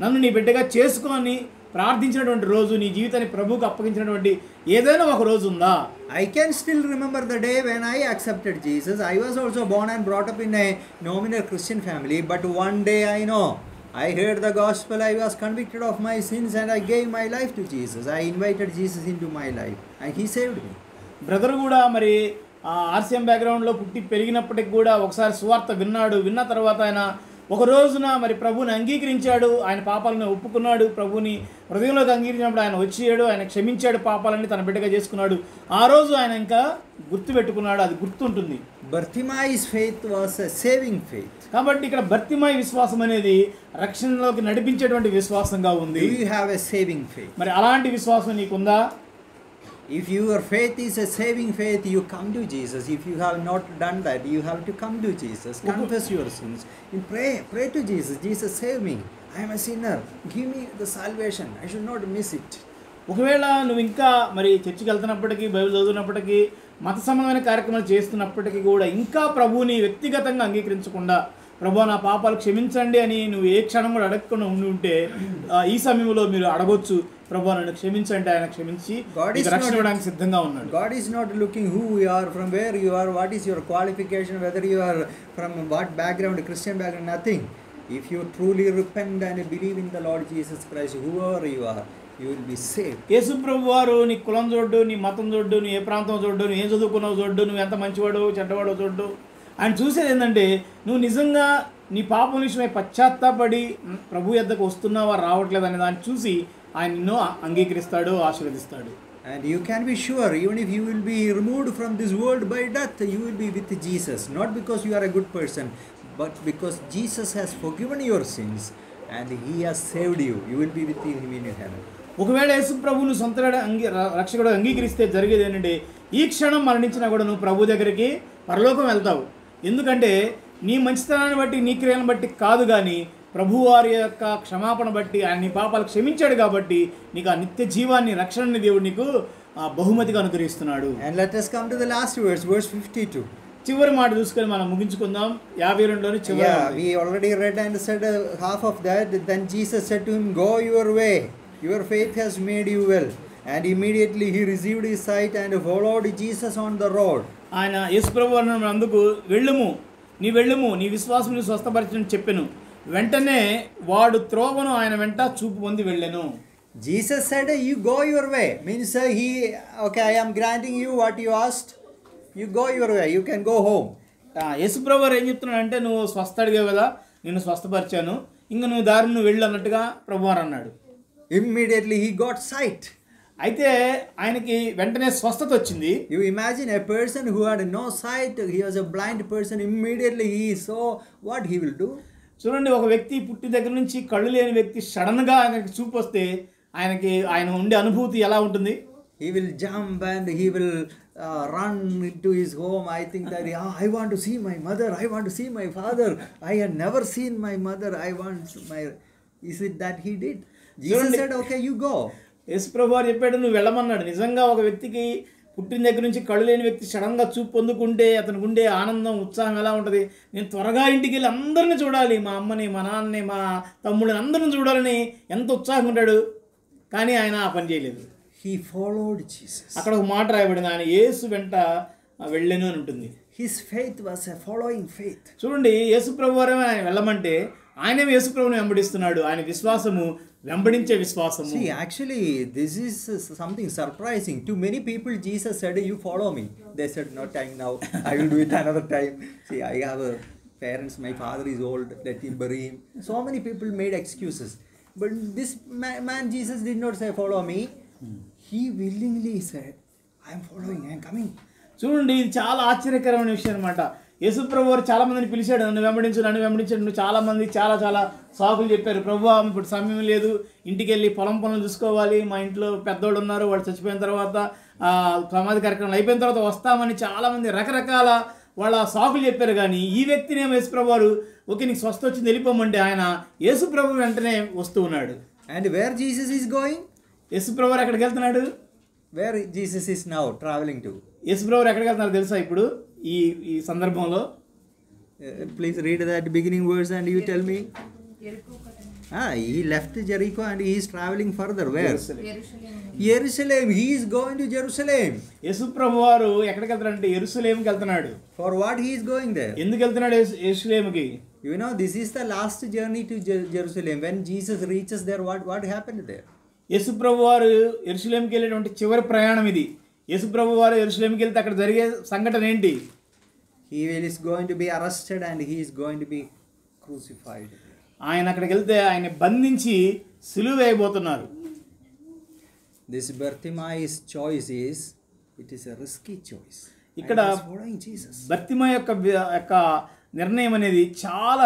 నన్ను నీ బిడ్డగా చేసుకొని ప్రార్థించినటువంటి రోజు, నీ జీవితాన్ని ప్రభువుకు అప్పగించినటువంటి ఏదైనా ఒక రోజు ఉందా? I can still remember the day when I accepted Jesus. I was also born and brought up in a nominal Christian family, but one day I know I heard the gospel, I was convicted of my sins and I gave my life to Jesus. I invited Jesus into my life and He saved me. Brother కూడా మరి RCM బ్యాక్గ్రౌండ్లో పుట్టి పెరిగినప్పటికి కూడా ఒకసారి సువార్త విన్నాడు. విన్న తర్వాత ఆయన ఒక రోజున మరి ప్రభువుని అంగీకరించాడు, ఆయన పాపాలను ఒప్పుకున్నాడు, ప్రభువుని హృదయంలోకి అంగీకరించినప్పుడు ఆయన వచ్చాడు, ఆయన క్షమించాడు, పాపాలన్నీ తన బిడ్డగా చేసుకున్నాడు. ఆ రోజు ఆయన ఇంకా గుర్తుపెట్టుకున్నాడు, అది గుర్తుంటుంది. Bartimaeus faith was a saving faith. కాబట్టి ఇక్కడ బర్తిమాయి విశ్వాసం అనేది రక్షణలోకి నడిపించేటువంటి విశ్వాసంగా ఉంది. Do you have a saving faith? మరి అలాంటి విశ్వాసం నీకుందా? If your faith is a saving faith, you come to Jesus. If you have not done that, you have to come to Jesus. Confess your sins and pray to Jesus. Jesus, save me. I am a sinner. Give me the salvation. I should not miss it. ఒకవేళ నువ్వు ఇంకా మరి చర్చికి వెళ్తున్నప్పటికీ, Bible చదువుతున్నప్పటికీ, మత సంబంధమైన కార్యక్రమాలు చేస్తున్నప్పటికీ కూడా ఇంకా ప్రభువుని వ్యక్తిగతంగా అంగీకరించకుండా, ప్రభు నా పాపాలు క్షమించండి అని నువ్వు ఏ క్షణం కూడా అడగకుండా ఉండి ఉంటే ఈ సమయంలో మీరు అడగొచ్చు, ప్రభు నన్ను క్షమించండి. ఆయన క్షమించి రక్షణ ఇవ్వడానికి సిద్ధంగా ఉన్నాడు. God is not looking who you are, from where you are, what is your qualification, whether you are from what background, Christian background, nothing. If you truly repent and believe in the Lord Jesus Christ, whoever you are, you will be saved. యేసు ప్రభు వారు నీ కులం చూడ్డు, నీ మతం చూడ్డు, నీ ఏ ప్రాంతం చూడ్డు, నువ్వు ఏం చదువుకున్నావు చూడ్డు, నువ్వు ఎంత మంచివాడు చెడ్డవాడో చూడ్డు. ఆయన చూసేది ఏంటంటే నువ్వు నిజంగా నీ పాపం విషయమై పశ్చాత్తాపడి ప్రభు యొద్దకు వస్తున్నావా రావట్లేదు అనే దాన్ని చూసి ఆయన నిన్ను అంగీకరిస్తాడు, ఆశీర్వదిస్తాడు. And you can be sure, even if you will be removed from this world by death, you will be with Jesus. Not because you are a good person, but because Jesus has forgiven your sins and He has saved you. You will be with Him in heaven. ఒకవేళ యేసు ప్రభువును సొంత రక్షకుడు అంగీకరిస్తే జరిగేది ఏంటంటే ఈ క్షణం మరణించినా కూడా నువ్వు ప్రభు దగ్గరికి పరలోకం వెళ్తావు. ఎందుకంటే నీ మంచితనాన్ని బట్టి, నీ క్రియలను బట్టి కాదు, కానీ ప్రభువారి యొక్క క్షమాపణ బట్టి ఆయన నీ పాపాలు క్షమించాడు కాబట్టి నీకు ఆ నిత్య జీవాన్ని, రక్షణని దేవుడు నీకు బహుమతిగా అనుగ్రహిస్తున్నాడు. And let us come to the last verse, verse 52. చివరి మాట చూసుకొని మనం ముగించుకుందాం. 52లోని చివరి. Yeah, we already read and said half of that. Then Jesus said to him, "Go your way. Your faith has made you well." And immediately he received his sight and followed Jesus on the road. ఆయన యేసు ప్రభువు అందుకు వెళ్ళుము, నీ విశ్వాసం ని స్వస్థపరచని చెప్పెను. వెంటనే వాడు త్రోవను ఆయన వెంట చూపు పొంది వెళ్ళెను. Jesus said, "You go your way." Means okay, I am granting you what you asked. You go your way. You can go home. యేసు ప్రభువు ఏం చెప్తున్నాడు అంటే నువ్వు స్వస్థ అడిగావు కదా, నిన్ను స్వస్థపరిచాను, ఇంకా నువ్వు దారిని నువ్వు వెళ్ళు అన్నట్టుగా ప్రభువారు అన్నాడు. Immediately he got sight. అయితే ఆయనకి వెంటనే స్వస్థత వచ్చింది. You imagine a person who had no sight, he was a blind person, immediately he saw, what he will do? చూడండి, ఒక వ్యక్తి పుట్టి దగ్గర నుంచి కళ్ళు లేని వ్యక్తి సడన్గా ఆయనకి చూపు వస్తే ఆయన ఉండే అనుభూతి ఎలా ఉంటుంది? He will jump and he will run into his home. I think that I want to see my mother, I want to see my father, I had never seen my mother, I want my... Is it that he did? Jesus said, okay, you go. యేసు ప్రభువు చెప్పాడు నువ్వు వెళ్ళమన్నాడు. నిజంగా ఒక వ్యక్తికి పుట్టిన దగ్గర నుంచి కళ్ళు లేని వ్యక్తి సడన్గా చూపు పొందుకుంటే అతనికి ఉండే ఆనందం, ఉత్సాహం ఎలా ఉంటుంది? నేను త్వరగా ఇంటికి వెళ్ళి అందరిని చూడాలి, మా అమ్మని, మా నాన్నని, మా తమ్ముడిని అందరిని చూడాలని ఎంత ఉత్సాహంగా ఉంటాడు. కానీ ఆయన ఆ పని చేయలేదు. He followed Jesus. అక్కడ ఒక మాట రాయబడింది, ఆయన యేసు వెంట వెళ్ళెను అని ఉంటుంది. His faith was a following faith. చూడండి, యేసు ప్రభు వారే ఆయన వెళ్ళమంటే ఆయనే యేసు ప్రభువుని వెంబడిస్తున్నాడు. ఆయన విశ్వాసము వెంబడించే విశ్వాసము. See, actually this is something surprising. To many people Jesus said, "You follow me." They said, "No time now. I will do it another time. See, I have parents, my father is old, let him bury him." So many people made excuses. But this man Jesus did not say, "Follow me." He willingly said, "I am following, I am coming." చూడండి, ఇది చాలా ఆశ్చర్యకరమైన విషయం అనమాట. యేసు ప్రభు వారు చాలా మందిని పిలిచాడు, నన్ను వెంబడించండి. నువ్వు చాలా మంది చాలా సాకులు చెప్పారు. ప్రభువా, ఇప్పుడు సమయం లేదు, ఇంటికి వెళ్ళి పొలం పనులు చూసుకోవాలి, మా ఇంట్లో పెద్దోళ్ళు ఉన్నారు, వాళ్ళు చచ్చిపోయిన తర్వాత సమాధి కార్యక్రమాలు అయిపోయిన తర్వాత వస్తామని చాలామంది రకరకాల వాళ్ళ సాకులు చెప్పారు. కానీ ఈ వ్యక్తినేమో యేసు ప్రభు వారు ఓకే నీకు స్వస్థ వచ్చింది వెళ్ళిపోమంటే ఆయన యేసు ప్రభు వెంటనే వస్తూ ఉన్నాడు. And where Jesus is going? యేసు ప్రభు వారు ఎక్కడికి వెళ్తున్నాడు? Where Jesus is now traveling to? యేసు ప్రభు వారు ఎక్కడికి వెళ్తున్నారు తెలుసా ఇప్పుడు ఈ సందర్భంలో? Please read that beginning verse and you tell me. He left Jericho and he is traveling further. Where? Jerusalem. He is going to Jerusalem. యేసు ప్రభు వారు ఎక్కడికి వెళ్తారంటే యెరూషలేముకి వెళ్తున్నాడు. For what he is going there? ఎందుకు వెళ్తున్నాడు యెరూషలేముకి? You know, this is the last journey to Jerusalem. When Jesus reaches there, what happened there? యేసు ప్రభు వారు యెరూషలేముకి వెళ్ళేటువంటి చివరి ప్రయాణం ఇది. యేసు ప్రభు వారు యెరూషలేముకి వెళ్తే అక్కడ జరిగే సంఘటన ఏంటి? He is going to be arrested and he is going to be crucified. ఆయన అక్కడికి వెళ్తే ఆయన బంధించి సిలువ వేయబోతున్నారు. This Bartimaeus choice it is a risky choice. ఇక్కడ following Jesus. బర్తిమయి యొక్క నిర్ణయం అనేది చాలా